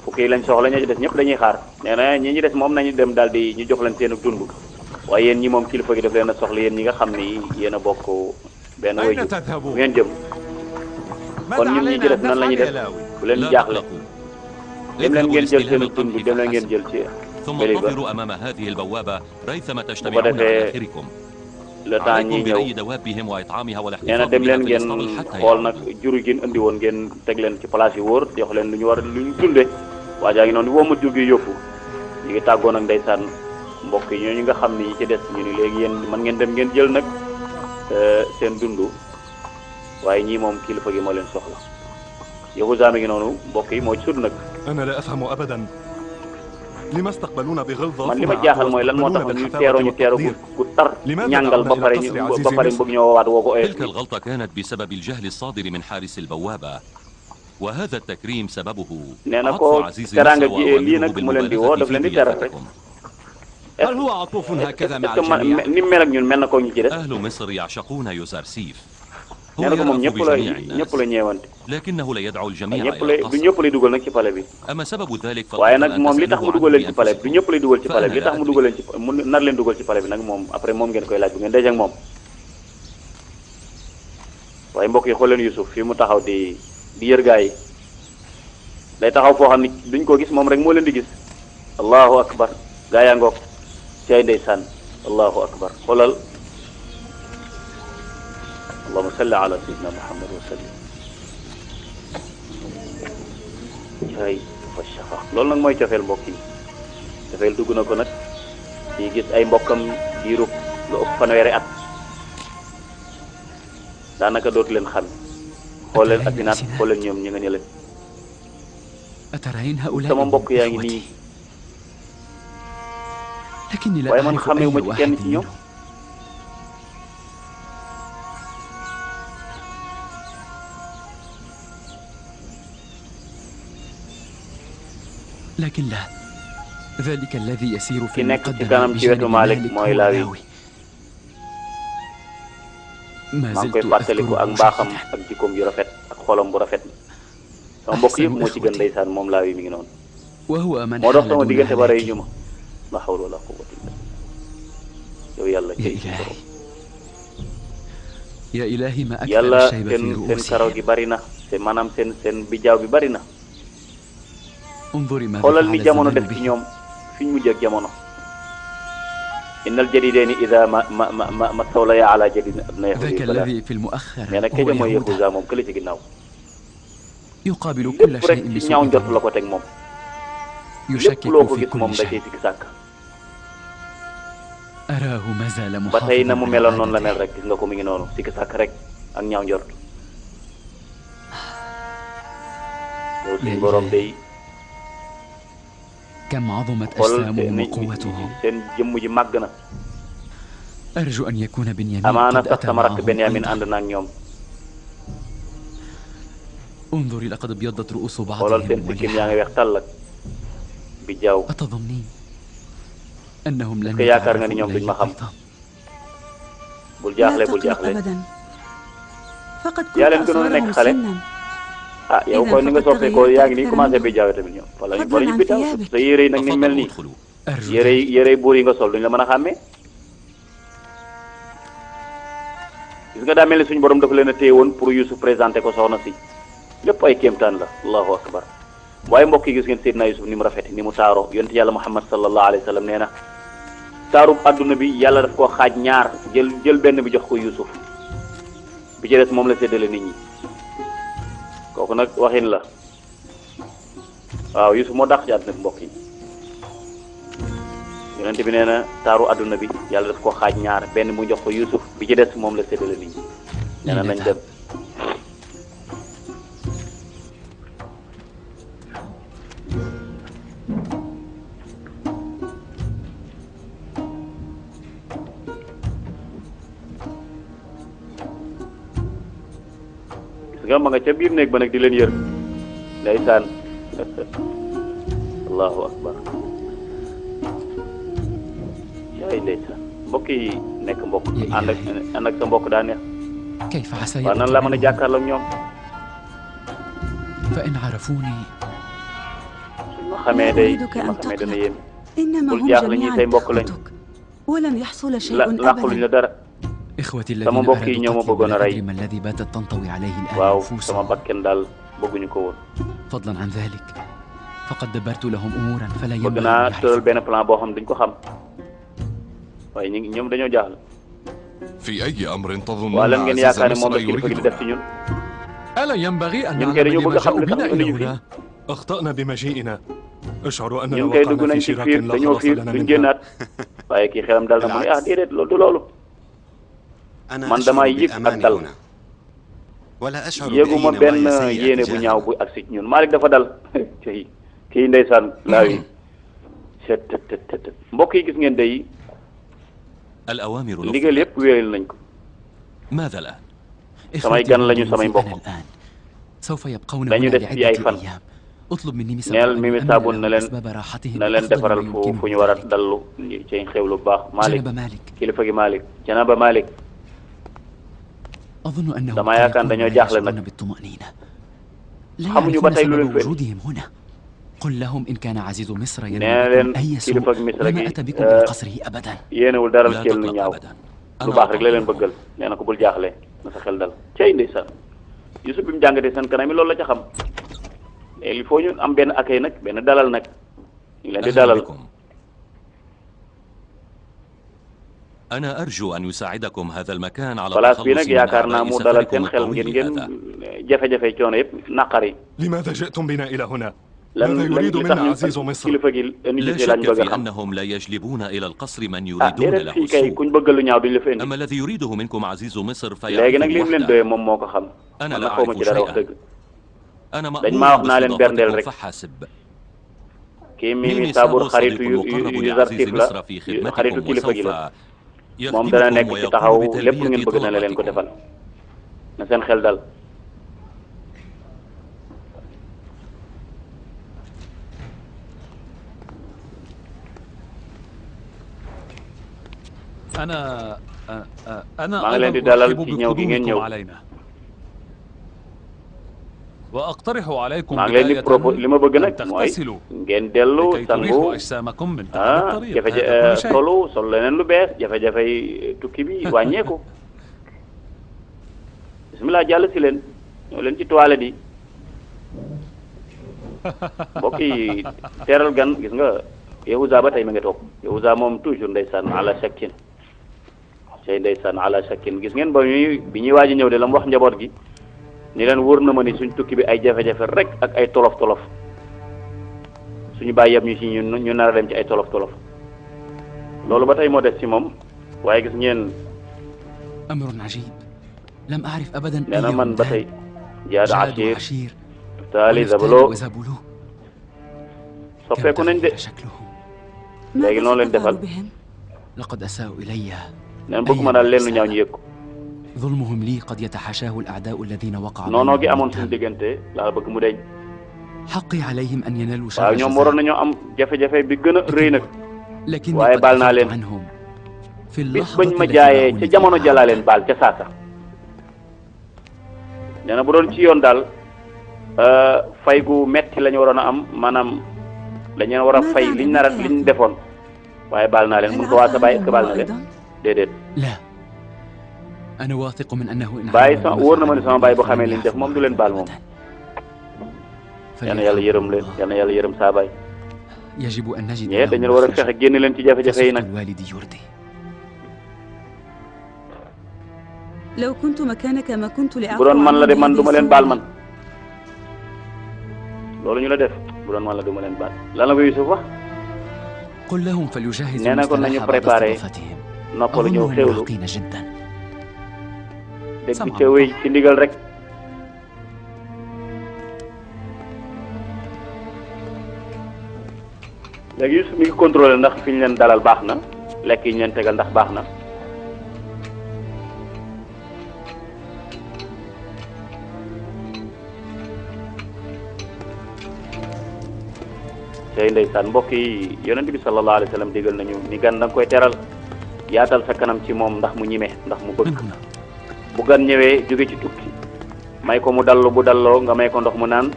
fukki yi lañ soxla ñoo ci des ñëpp dañuy xaar nee na ñi des moom nañu dem daal di ñu jox leen seen dund waaye yéen ñi moom kilifa gi daf leen a soxla yéen ñi nga xam ni yéen a bokk benn أين wayju تذهبون؟ fu ngeen jëm kon ñun ñi ci des nan la ñuy def bu leen لا jaaxle تقلقوا. dem leen اذهبوا ngeen jël لاستلام seen dund القمح dem leen ngeen فحسب. jël ci ثم bëri ba انتظروا أمام هذه البوابة ريثما تجتمعون defee على آخركم. le temps ñi عليكم ñëw بري دوابهم وإطعامها nee na والاحتفاظ dem بها leen في ngeen الإسطبل حتى xool nag يعودوا. juru gi indi woon ngeen teg leen ci place yu wóor jox leen lu ñu war lu ñu dunde waa jaa ngi noonu woo ma jur gi yóbbu ñu ngi tàggoon ak ndeysaan mbokk yi ñooñu nga xam ni ñi ci des ñu ni léegi yéen man ngeen dem ngeen jël nag seen dund waaye ñii moom kilifa gi moo leen soxla Yahuza mi ngi noonu mbokk yi moo ci sud nag أنا لا أفهم أبدا لما استقبلونا بغلظة man li ma jaaxal mooy lan moo tax ñu teeroo ñu teeroo gu tar ñàngal ba pare bëgg ñoo woowaat woo ko تلك الغلطة كانت بسبب الجهل الصادر من حارس البوابة، وهذا التكريم سببه nee na عطف ko عزيز teraanga مصر ji lii وأوامره nag mu leen di woo بالمبالغة daf في leen di teral rek ضيافتكم. هل هو عطوف هكذا مع est-ce que الجميع؟ ni mel ak ñun mel na ko ñu ci des أهل مصر يعشقون يوزرسيف. nee هو na ko moom يرأف ñëpp la بجميع ñëpp الناس la ñeewante لكنه لا يدعو الجميع ñëpp إلى lay du القصر. ñëpp lay dugal nag ci pale bi أما سبب ذلك waaye فالأفضل nag أن moom li tax mu تسألوه dugal leen ci عنه pale bi du بأنفسكم. ñëpp lay dugal ci pale bi li فأنا tax mu لا dugal leen ci mu nar leen dugal ci pale bi nag moom après moom ngeen koy laaj bu ngeen dajeek moom waaye mbokk yi xool leen Youssouf fii mu taxaw di yër gaa yi day taxaw foo xam ne duñ ko gis moom rek moo leen di gis allahu akbar gaa yaa ngoog ci ay ndeysaan allahu akbar xoolal allahumma salli ala sayyidina muhammad wa sallim ay fa shafa loolu nag mooy cofeel mbokk yi cofeel dugg na ko nag ci gis ay mbokkam diirub lu ëpp fanweeri at daanaka dootu leen xam xool leen asinaat xool leen ñoom ñu nga ñële أترين هؤلاء sama mbokk yaa ngi nii لكني لا waaye man أعرف xamewuma أي ci kenn واحد ci ñoom منهم. لكن لا، ذلك الذي يسير في ki nekk ci المقدمة kanam ci wetu بجانب Malick مالك mooy هو Laawi لاوي. ما maa ngi koy زلت fàttaliku ak أذكره mbaaxam جيدا. ak jikkoom ju rafet ak xolam bu rafet sama mbokk yëpp moo ci gën ndeysaan moom Laawi mi ngi noonu وهو من moo dox حال sama دون diggante ba rey هلاكي. ñu ma la hawla wala quwwata illa billah yow yàlla يا cey إلهي يا إلهي ما أكثر yàlla الشيب في seen karaw gi رؤوسهم. bari na seen maanaam seen bijaaw bi bari na انظري ماذا xoolal ni فعل jamono الزمان def ci به. ñoom fi ñu mujj ak jamono innal jadidaini ida ma sawlaya ala jadid na ذاك yahudi الذي في المؤخر nee na هو keja mooy يهوذا Yahuza moom kële ci ginnaaw يقابل كل lépp rek شيء ci ñaaw بسوء njort la ظن. ko teg moom lépp يشكك loo ko في gis كل moom da cay شيء. sikki sàkk أراه ما زال ba tey na محافظا mu على meloon noonu la mel عادته. rek gis nga ko mi ngi noonu sikki sàkk rek ak ñaaw njort yow suñu borom day كم عظمت xool أجسامهم وقوتهم. seen jëmm ji màgg na أرجو أن يكون بنيامين amaana قد sax أتى sama rakk معهم Benyamin أيضا. ànd na ak ñoom انظري لقد ابيضت رؤوس xoolal seen بعضهم sikkim yaa ولحى. ngi weex tàll ak bi jaaw أتظنين أنهم لن yaakaar nga ni ñoom duñ ma xam bul jaaxle bul jaaxle yaa leen gënoon a nekk xale ah yow kon ni nga soppee ko yaa ngi nii commencé bi jaawe tamit ñoom wala ñu bi taw sa yére yi nag ni mel nii yére yi buur yi nga sol duñ la mën a xàmmee gis nga daa mel ni suñu borom dafa leen a téye woon pour Youssouf présenté ko soxna si lépp ay kéemtaan la allahu akbar waaye mbokk yi gis ngeen Seydina Youssouf ni mu rafete ni mu taaroo yonent yàlla Muhammad sallallahu alayhi wa sallam nee na taarub adduna bi yàlla daf koo xaaj ñaar jël benn bi jox ko Youssouf bi ci des moom la séddale nit ñi kooku nag waxin la waaw Youssouf moo dàq ci àdduna bi mbokk yi yonent bi nee na taaru adduna bi yàlla daf koo xaaj ñaar benn mu jox ko Youssouf bi ci des moom la séddale nit ñi nee na nañ dem nga ma nga ca biir néeg ba nag di leen yër ndeysaan allahu akbar yaay ndeysaan mbokk yi nekk mbokk ànd ak sa mbokk daa neex waaw nan laa mën a jàkkaarloo ak ñoom suñ ma xamee day dana yéem bul jaaxle ñi say mbokk lañ làquluñ la dara sama mbokk yi ñoo ma bëggoon a rey waaw sama bakken daal bëgguñu ko woon bëgg naa tëral benn plan boo xam duñ ko xam waaye ñoom dañoo jaaxle waaw lan ngeen yaakaar ne moom la kilifa gi di def ci ñun ñun kay dañoo bëgg a xam li tax ñu indi fi ñun kay dugg nañ ci fiir dañoo fiir duñ génnaat waaye kii xelam dal na mu ne ah déedéet loolu du loolu man damaa yëg ak dal yëguma benn yéene bu ñaaw bu agsi ci ñun Malick dafa dal kii ndeysaan laaw yi mbokk yi gis ngeen day ndigal yëpp wéeral nañ ko samay gan lañu samay mbokk dañu des fi ay fan neel Mimi Saabun na leen defaral fu ñu war a dallu ci xew lu baax Malick kilifa gi Malick Janaba Malick dama yaakaar dañoo jaaxle nag xamuñu ba tey lu leen fay nee leen kilifa ak Misra gi yéenewul dara ci lu ñaaw lu baax rek la leen bëggal nee na ko bul jaaxle na sa xel dal cey ndeysaan Youssouf bi mu jàngatee seen kanam yi loolu la ca xam il faut ñu am benn accueil nag benn dalal nag ñu leen di dalal أنا أرجو أن يساعدكم هذا المكان على place bi nag yaakaar naa mu dalal seen xel ngeen jafe-jafe coono yëpp naqari. لماذا جئتم بنا إلى هنا؟ lan ماذا يريد منا عزيز مصر؟ kilifa gi لا شك في أنهم لا يجلبون إلى القصر من يريدون له السوء. أما الذي يريده منكم عزيز مصر فيعرفه وحده. أنا لا أعرف شيئا. أنا مأمور باستضافتكم فحسب. ميمي سابور صديق مقرب لعزيز مصر في خدمتكم وسوف moom dana nekk ci taxaw lépp lu ngeen bëgg na la leen ko defal na seen xel dal. أنا maa ngi leen di dalal ci ñëw gi ngeen ñëw. وأقترح عليكم maa ngi leen di propose li ma bëgg nag mooy ngeen dellu sangu jafe-jafe sol leneen lu bees jafe-jafe yi tukki bi wàññeeku bismillah jàll si leen ñëw leen ci toilette yi mbokk yi teeral gan gis nga Yahuza ba tey ma nga toog Yahuza moom toujours ndeysaan ala shakkin cey ndeysaan ala shakkin gis ngeen bi ñuy waaj a ñëw de la mu wax njaboot gi ni leen wóor na ma ni suñ tukki bi ay jafe-jafe rek ak ay tolof-tolof suñu bàyyi yam ñu ci ñu nar a dem ci ay tolof-tolof loolu ba tey moo des ci moom waaye gis ngeen nee na man ba tey Jaad Ashir Taali Zabulo soppeeku nañ de léegi noonu leen defal neen bëgg ma daal leen lu ñaaw ñu yëg ko ظلمهم لي قد يتحاشاه الأعداء الذين وقعوا noonoo gi amoon suñu diggante laa bëgg mu deñ حقي عليهم أن ينالوا waaw ñoom waroon nañoo am jafe-jafe bi gën a rëy nag waaye baal naa leen bis bañ ma jaayee ca jamono jalaa leen baal ca saasa nee na bu doon ci yoon daal fay gu metti la ñu waroon a am maanaam dañu war a fay liñ nar a liñ defoon waaye baal naa leen mun ko waa sa baay est-ce que baal na leen déedéet baay sama wóor na ma ne sama baay bu xamee liñ def moom du leen baal moom yal na yàlla yërëm leen yal na yàlla yërëm saa baay ñee dañu war a fexe génn leen ci jafe-jafe yi nag bu doon man la de man du ma leen baal man loolu ñu la def bu doon man la du ma leen baal lan la ko Yusuf wax nee na ko nañu préparé noppalu ñëw xewlu dégg ca wéy ci ndigal rek léegi Yusuf mi ngi contrôlé ndax fi ñu leen dalal baax na lekk yi ñu leen tegal ndax baax na tey ndeysaan mbokk yi yonent bi sallallahu alayhi wa sallam digal nañu ni gan da nga koy teral yaatal sa kanam ci moom ndax mu ñime ndax mu bëgg bu gan ñëwee jóge ci tukki may ko mu dallu bu dalloo nga may ko ndox mu naan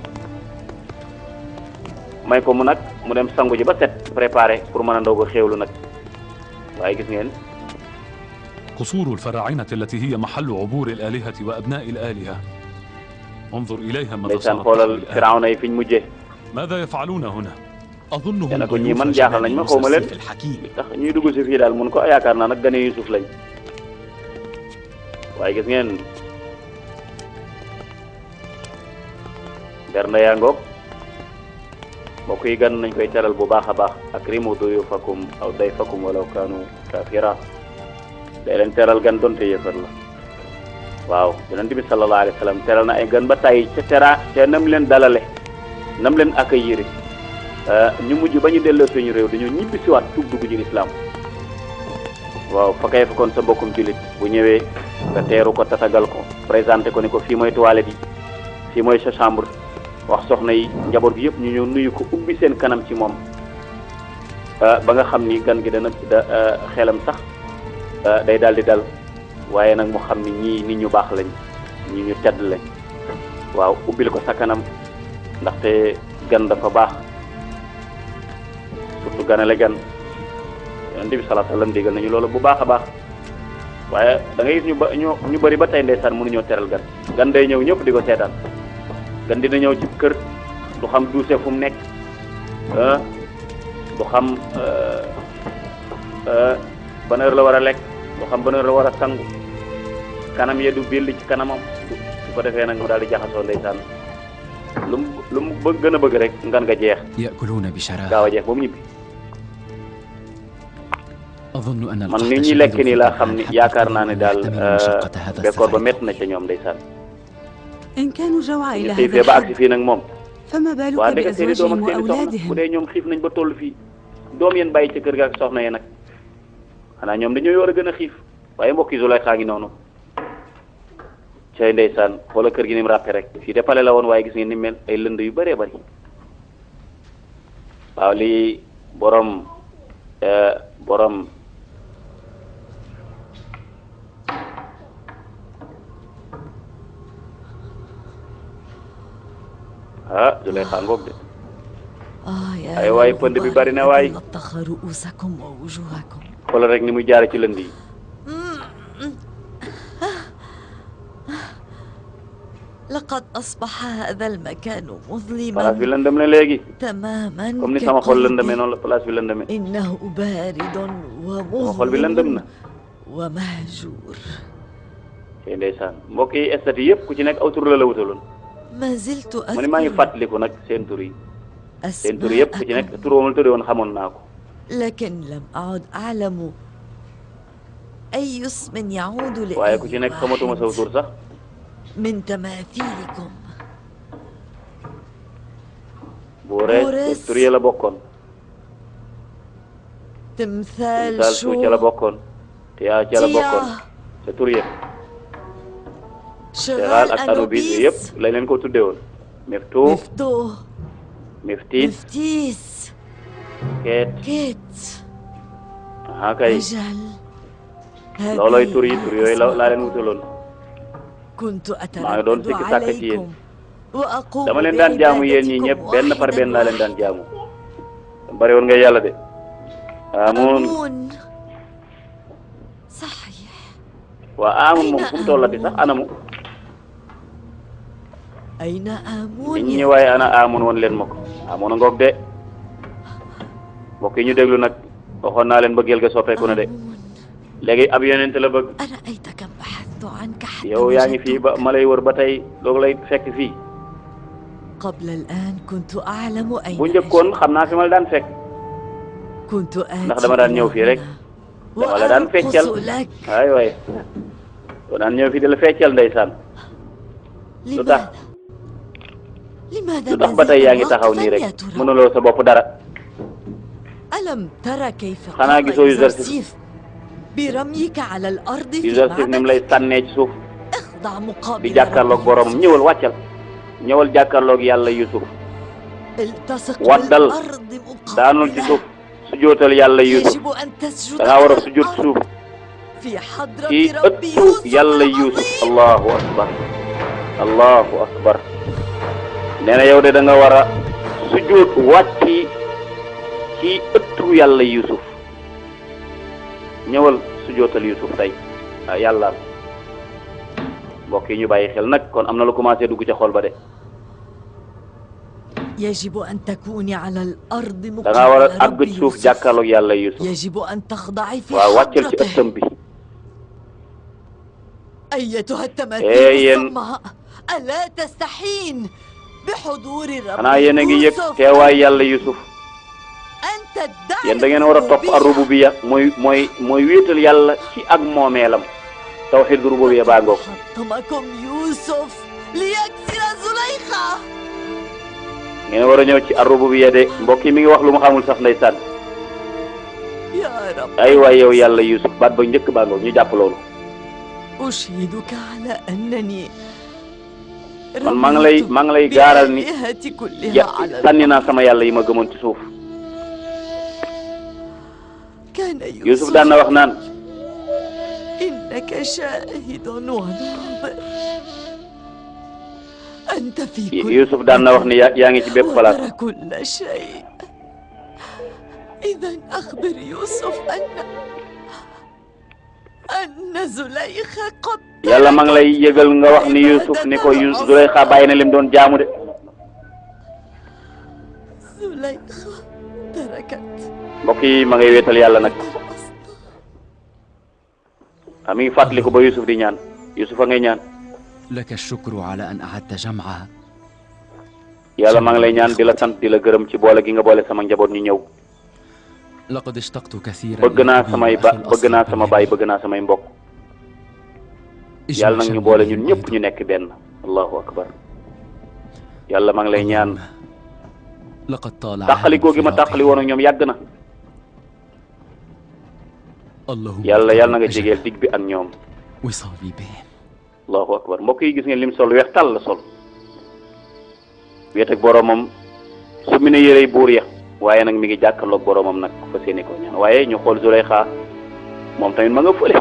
may ko mu nag mu dem sangu ji ba set préparé pour mën a ndoog a xéewlu nag waaye gis ngeen قصور الفراعنة التي هي محل عبور الآلهة وأبناء الآلهة انظر إليها ماذا ndeysaan xoolal firawna yi fi ñu mujjee ماذا يفعلون هنا أظنهم ko ñi man jaaxal nañ ma xaw ma leen tax ñuy dugg si fii daal mun ko yaakaar naa nag gane Yusuf lañ waaye gis ngeen bernde yaa ngoog mbokk yi gan nañ koy teral bu baax a baax akrimu duyufakum aw dayfakum walaw kaanu kafira day leen teral gan donte yëfar la waaw yonent bi sallallahu alayhi wa sallam teral na ay gan ba tàyyi ca ca nam leen dalale nam leen accueillir ñu mujj ba ñu delloo suñu réew dañoo ñibbi siwaat tuub dugg ci lislaam waaw fa kay fekkoon sa mbokkum jullit bu ñëwee nga teeru ko tatagal ko présenté ko ni ko fii mooy toilette yi fii mooy sa chambre wax soxna yi njaboot gi yëpp ñu ñëw nuyu ko ubbi seen kanam ci moom ba nga xam ni gan gi dana xelam sax day daal di dal waaye nag mu xam ni ñii nit ñu baax lañ ñi ñu tedd lañ waaw ubbil ko sa kanam ndaxte gan dafa baax surtout ganale gan yonent bi sallallahu alayhi wasallam digal nañu loolu bu baax a baax waaye da ngay gis ñu bëri ba tey ndeysaan mënuñoo teral gan day ñëw ñëpp di ko seetaan gan dina ñëw ci kër du xam duuse fu mu nekk du xam ban heure la war a lekk du xam ban heure la war a sangu kanam ye du bill ci kanamam su ko defee nag mu daal di jaxasoo ndeysaan lu mu bëgg gën a bëgg rek ngan nga jeex gaaw a jeex ba mu ñibbi man ni ñuy lekk nii laa xam ni yaakaar naa ne daal bekkoor ba métti na ca ñoom ndeysaan ñu xiifee ba agsi fii nag moom waa ndeke seeni doom ak seeni soxna bu dee ñoom xiif nañ ba toll fii doom yeen bàyyi ca kër ga ak soxna yee nag xanaa ñoom dañoo war a gën a xiif waaye mbokk yi Zulaykha ngi noonu cay ndeysaan xoola kër gi ni mu ràppe rek fii de pale la woon waaye gis ngeen ni mel ay lënd yu bëree bëri waaw lii borom Zulaykha ngoog de ay waay pënd bi bari na waay xoolal rek ni muy jaare ci lënd yi لقد أصبح هذا المكان مظلما place bi lëndëm na léegi تماما comme ni sama xol lëndëmee noonu la place bi lëndëmee إنه بارد sama xol bi lëndëm na ومهجور tey ndeysaan mbokk yi estat yi yëpp ku ci nekk aw tur la la wutaloon ما زلت mu ne maa ngi fàttaliku nag seen tur yi seen tur yëpp ku ci nekk tur woo ma la tëddee woon xamoon naa ko لكن لم أعد أعلم أي اسم يعود waaye ku ci nekk xamatuma saw tur sax من تماثيلكم Buures tur ya la bokkoon تمثال Suu ca la bokkoon Tiyaa ca la bokkoon sa tur ya Shagaal ak Anubis yëpp lañ leen ko tuddee woon Miftuux Miftiis Keet kay looloy tur yooyu laa leen wutaloon maa ngi doon sikk sàkk ci yéen dama leen daan jaamu yéen ñi ñëpp benn par benn laa leen daan jaamu bari woon nga yàlla de amun waa amun moom fu mu tollati sax anamu nit ñi waaye ana amun woon leen ma ko amun a ngoog de mbokk yi ñu déglu nag waxoon naa leen bëggeel ga soppeeku na de léegi ab yonent la bëgg yow yaa ngi fii ba ma lay wër ba tey doog lay fekk fii bu njëkkoon xam naa fi ma la daan fekk ndax dama daan ñëw fii rek dama la daan feccal waay waay doo daan ñëw fii di la feccal ndeysaan lu tax ba tey yaa ngi taxaw nii rek mënuloo sa bopp dara xanaa gisoo Yuusuf ni mu lay sànnee ci suuf di jàkkaarloog boromam ñëwal wàccal ñëwal jàkkaarloog yàlla Yuusuf waddal daanul ci suuf sujootal yàlla Yuusuf da ngaa war a sujoot suuf ci ëttu yàlla Yuusuf allahu akbar allahu akbar nee na yow de da nga war a sujoot wàcci ci ëttu yàlla Yuusuf ñëwal sujootal Yuusuf tey yàlla mbokk yi ñu bàyyi xel nag kon am na lu commencé dugg ca xol ba de da ngaa war a àgg ci suuf jàkkaarloog yàlla Yuusuf waaw wàccal ci ëttam bi yéen xanaa yéen a ngi yëg teewaay yàlla Yuusuf yéen da ngeen war a topp ar-rububiyya mooy wéetal yàlla ci ak moomeelam tawxiid rububiyya baa ngoog ngeen war a ñëw ci ar-rububiyya de mbokk yi mi ngi wax lu mu xamul sax ndeysaan ay waay yow yàlla Yuusuf baat ba njëkk baa ngoog ñu jàpp loolu man maa ngi lay gaaral ni sànni naa sama yàlla yi ma gëmoon ci suuf Yuusuf daan na wax naan Yuusuf daan na wax ni yaa ngi ci bépp palaas yàlla ma ngi lay yëgal nga wax ni Yuusuf ni ko Zulayxa bàyyi na lim doon jaamu de mbokk yi ma ngay wéetal yàlla nag mi ngi fàttaliku ba Yuusuf di ñaan Yuusuf a ngay ñaan laka shukru ala an a'adta jam'a yàlla maa ngi lay ñaan di la sant di la gërëm ci boole gi nga boole sama njaboot ñu ñëw laqad ishtaqtu kathiran bëgg naa sama baay bëgg naa samay mbokk yàlla nag ñu boole ñun ñëpp ñu nekk benn allahu akbar yàlla maa ngi lay ñaan tàqalikoo gi ma tàqali woon ak ñoom yàgg na yàlla na nga jegeel dig bi ak ñoom allahu akbar mbokk yi gis ngeen lim sol weex tàll la sol wéet ak boromam su mi ne yërey buur ya waaye nag mi ngi jàkkaarloog boromam nag fa seeni ko ñaan waaye ñu xool Zulayxa moom tamit ma nga fële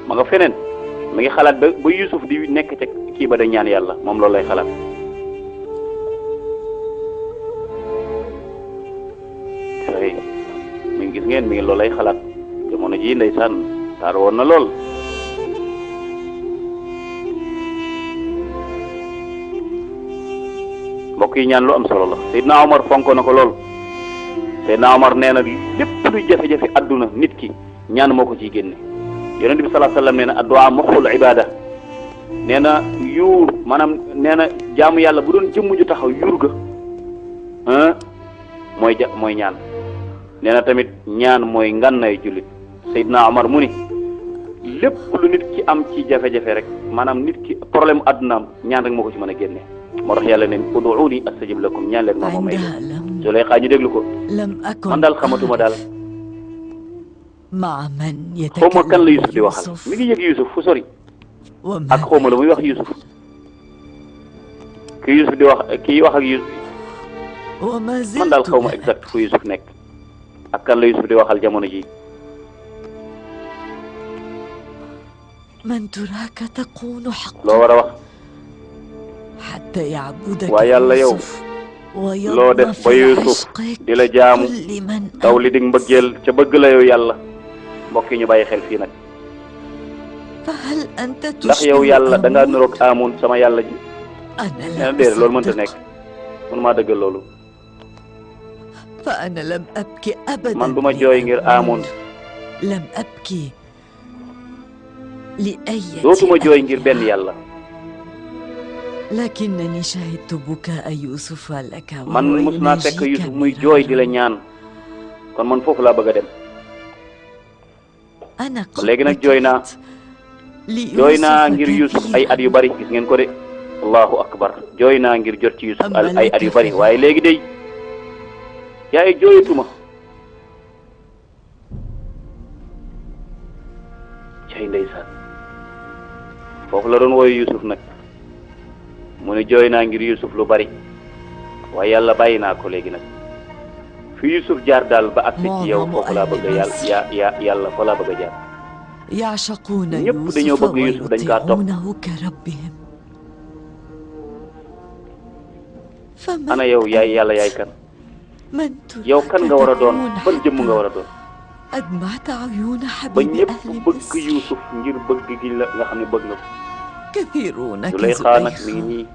ma nga feneen mi ngi xalaat ba Yuusuf di nekk ca kii ba da ñaan yàlla moom loolu lay xalaat mi ngi gis ngeen mi ngi loolu lay xalaat jamono ji ndeysaan taar woon na lool mbokk yi ñaan lu am solo la Seydina Omar fonk na ko lool Seydina Omar nee na lépp luy jafe-jafe adduna nit ki ñaan moo ko ciy génne yonent bi sallallahu alayhi wasallam nee na addu'a muxul ibada nee na yuur maanaam nee na jaamu yàlla bu doon jëmm ju taxaw yuur ga mooy ñaan nee na tamit ñaan mooy ngànnaay jullit Seydina Omar mu ni lépp lu nit ki am ci jafe-jafe rek maanaam nit ki problème addunaam ñaan rek moo ko ci mën a génne moo tax yàlla ne ud'uuni astajib lakum ñaan leen moo may leen Zulayxa ñu déglu ko man daal xamatuma daal xawma kan la Yuusuf di waxal mi ngi yëg Yuusuf fu sori ak xawma la muy wax Yuusuf ki Yuusuf di wax kii wax ak Yuusuf man daal xawma exact fu Yuusuf nekk ak kan la Yuusuf di waxal jamono ji من تراك تكون حقا loo war a wax حتى يعبدك waa yàlla yow loo def ba Yuusuf di la jaamu taw li dig mbëggeel ca bëgg la yow yàlla mbokk yi ñu bàyyi xel fii nag ndax yow yàlla da ngaa niroog Aamun sama yàlla ji nee na déedéet loolu mënta nekk man maa dëggal loolu man du ma jooy ngir Aamun dootuma jooy ngir benn yàlla لكنني شهدت بكاء يوسف لك man mus naa fekk Yuusuf muy jooy di la ñaan kon man foofu laa bëgg a dem léegi nag jooy naa ngir Yuusuf ay at yu bari gis ngeen ko de allahu akbar jooy naa ngir jot ci Yuusuf ay at yu bari waaye léegi de yaay jooyatuma cay ndeysaan foofu la doon wooyu Yuusuf nag mu ne jooy naa ngir Yuusuf lu bari waaye yàlla bàyyi naa ko léegi nag fi Yuusuf jaar daal ba agsi ci yow foofu laa bëgg yàlla fa laa bëgg a jaar ñëpp dañoo bëgg Yuusuf dañ kaa topp ana yow yaay yàlla yaay kan yow kan nga war a doon ban jëmm nga war a doon ba ñëpp bëgg Yuusuf ngir bëgg gi la nga xam ne bëgg na ko Zuleyxa nag mi ngi nii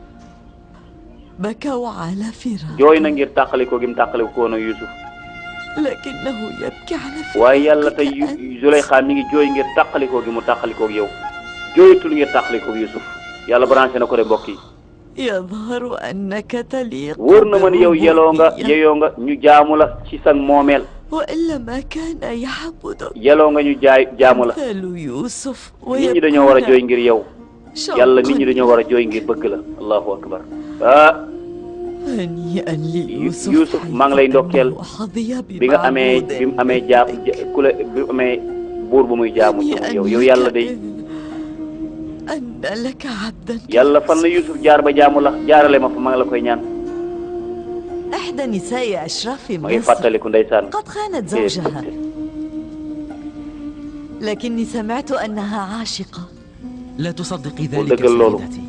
jooy na ngir tàqalikoo gi mu tàqalikoo na Yuusuf waaye yàlla tey Zuleyxa mi ngi jooy ngir tàqalikoo gi mu tàqalikoo ak yow jooyatul ngir tàqalikoo ak Yuusuf yàlla branché na ko de mbokk yi wóor na ma ni yow yeyoo nga ñu jaamu la ci sa moomeel yeloo nga ñu jaamu la nit ñi dañoo war a jooy ngir yow yàlla nit ñi dañoo war a jooy ngir bëgg la allahu akbar Yuusuf maa ngi lay ndokkeel bi nga amee buur bu muy jaamu ci yow yàlla day yàlla fan la Yuusuf jaar ba jaamu la jaarale ma fa maa ngi la koy ñaan ma ngi fàttaliku ndeysaan لكني سمعت أنها عاشقة لا تصدقي ذلك سيدتي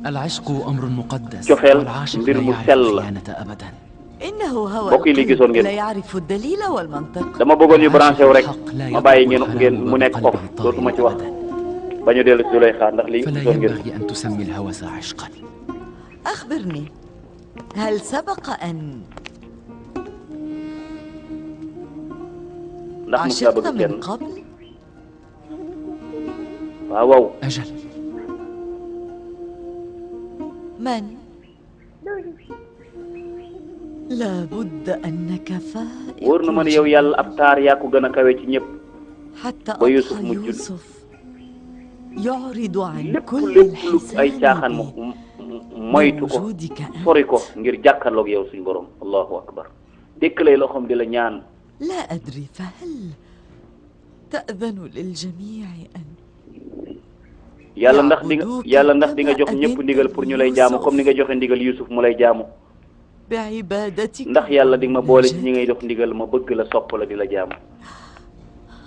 العشق أمر مقدس والعاشق لا يعرف الخيانة أبدا إنه هوى لا يعرف الدليل والمنطق dama bëggoon ñu branché wu rek ma bàyyi ngeen mu nekk foofu dootuma ci wax ba ñu dellu si Zuleyxa ndax lii فلا ينبغي أن تسمي الهوس عشقا أخبرني هل سبق أن عشقت من قبل؟ waaw أجل من؟ لابد أنك فائق wóor na ma ne yow yàlla ab taar yaa ko gën a kawe ci ñëpp حتى ba Yuusuf أضحى mujjul يوسف يعرض عن lépp كل lu ay caaxaan الحزن moytu ko sori ko ngir jàkkaarloog yow suñu borom allahu akbar dëkk lay loxoom di la ñaan لا أدري فهل تأذن للجميع أن yàlla ndax di nga jox ñëpp ndigal pour ñu lay jaamu comme ni nga joxe ndigal Yuusuf mu lay jaamu بعبادتك ndax yàlla di nga ma boole ci ñi ngay jox ndigal ma bëgg la sopp la di la jaamu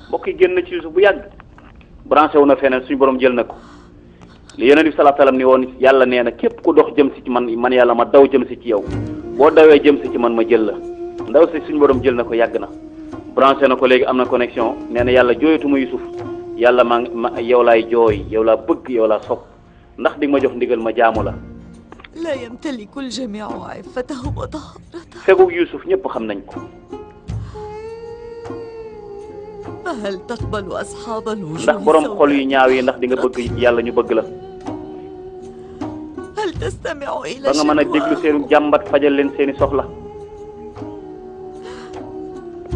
mbokk yi génn ci Yuusuf bu yàgg branché wu na feneen suñu borom jël na ko li Yonent bi sallallahu alayhi wasallam ni woon yàlla nee na képp ku dox jëm si ci man yàlla ma daw jëm si ci yow boo dawee jëm si ci man ma jël la ndaw si suñu borom jël na ko yàgg na branché na ko léegi am na connexion nee na yàlla jooyatuma Yuusuf yàlla ma yow laay jooy yow laa bëgg yow laa sopp ndax di nga ma jox ndigal ma jaamu la لا يمتلك الجميع عفته وطهارته fegu Yuusuf ñëpp xam nañ ko فهل تقبل أصحاب الوجوه ndax borom xol yu ñaaw yi ndax di nga bëgg yàlla ñu bëgg la هل تستمع إلى ba nga mën a déglu seenu jàmbat fajal leen seeni soxla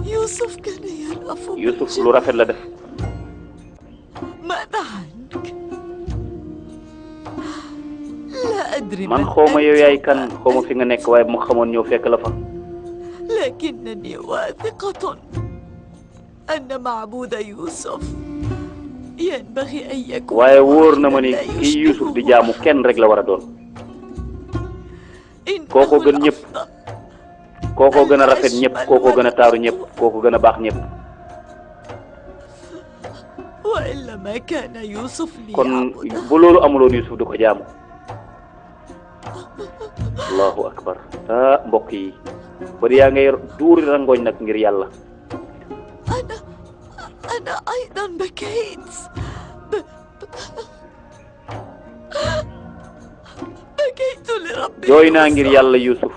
يوسف كان يرأف Yuusuf lu rafet la def ماذا عنك؟ لا أدري man xawma yow yaay kan xawma fi nga nekk waaye bu ma xamoon ñëw fekk la fa لكنني واثقة أن معبود يوسف ينبغي أن يكون waaye wóor na ma ni kii Yuusuf di jaamu kenn rek la war a doon kooko gën ñëpp kookoo gën a rafet ñëpp kookoo gën a taaru ñëpp kookoo gën a baax ñëpp kon bu loolu amuloon Yuusuf du ko jaamu allahu akbar mbokk yi bari yaa ngay duuri rangooñ nag ngir yàlla أنا أيضا بكيت بكيت لربي jooy naa ngir yàlla Yuusuf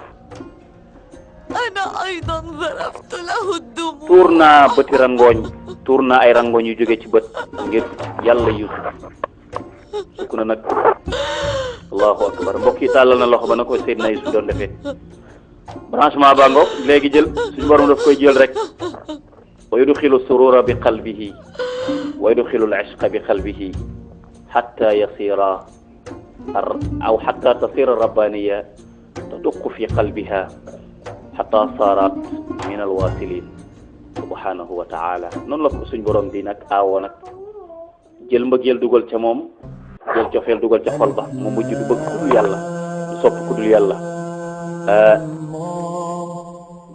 أنا أيضا ذرفت له الدموع tuur naa bëti rangooñ tuur naa ay rangooñ yu jóge ci bët ngir yàlla Yuusuf sukk na nag allahu akbar mbokk yi tàllal na loxo ba na ko Seydina Yuusuf doon defee branchement ba ngoog léegi jël suñu borom daf koy jël rek wa yudxilu surura bi qalbihi wa yudxilu al-ishqa bi qalbihi hatta yasira aw hatta tasira rabbaniya taduq fi qalbiha hatta sarat min al-wasilin subhanahu wa ta'ala noonu la ko suñu borom di nag aawoo nag jël mbëggeel dugal ca moom jël cofeel dugal ca xol ba mu mujj du bëgg ku dul yàlla du sopp ku dul yàlla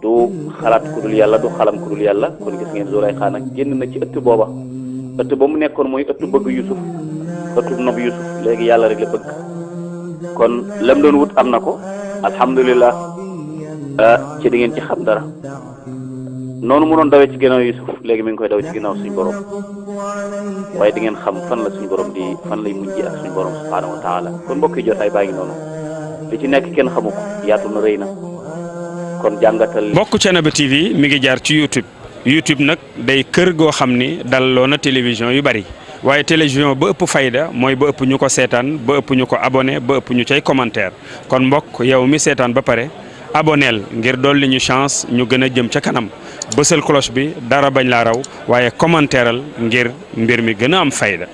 du xalaat ku dul yàlla du xalam ku dul yàlla kon gis ngeen Zulaykha nag génn na ci ëtt booba ëtt ba mu nekkoon mooy ëtt bëgg Yusuf ëttu nob Yusuf léegi yàlla rek la bëgg kon lam doon wut am na ko alhamdulillah ci di ngeen ci xam dara noonu mu doon dawee ci ginnaaw Yusuf léegi mi ngi koy daw ci ginnaaw suñu borom waaye di ngeen xam fan la suñu borom di fan lay mujjee ak suñu borom subhaanahu wa taala kon mbokk yi jotaay baa ngi noonu li ci nekk kenn xamu ko yaatu na rëy na kon jàngatal. mbokk Thiénaba TV mi ngi jaar ci YouTube nag day kër goo xam ni dalloo na télévision yu bari waaye télévision ba ëpp fayda mooy ba ëpp ñu ko seetaan ba ëpp ñu ko abonné ba ëpp ñu cay commentaire kon mbokk yow mi seetaan ba pare aboneel ngir dolli ñu chance ñu gën a jëm ca kanam bësal cloche bi dara bañ laa raw waaye commentaireal ngir mbir mi gën a am fayda.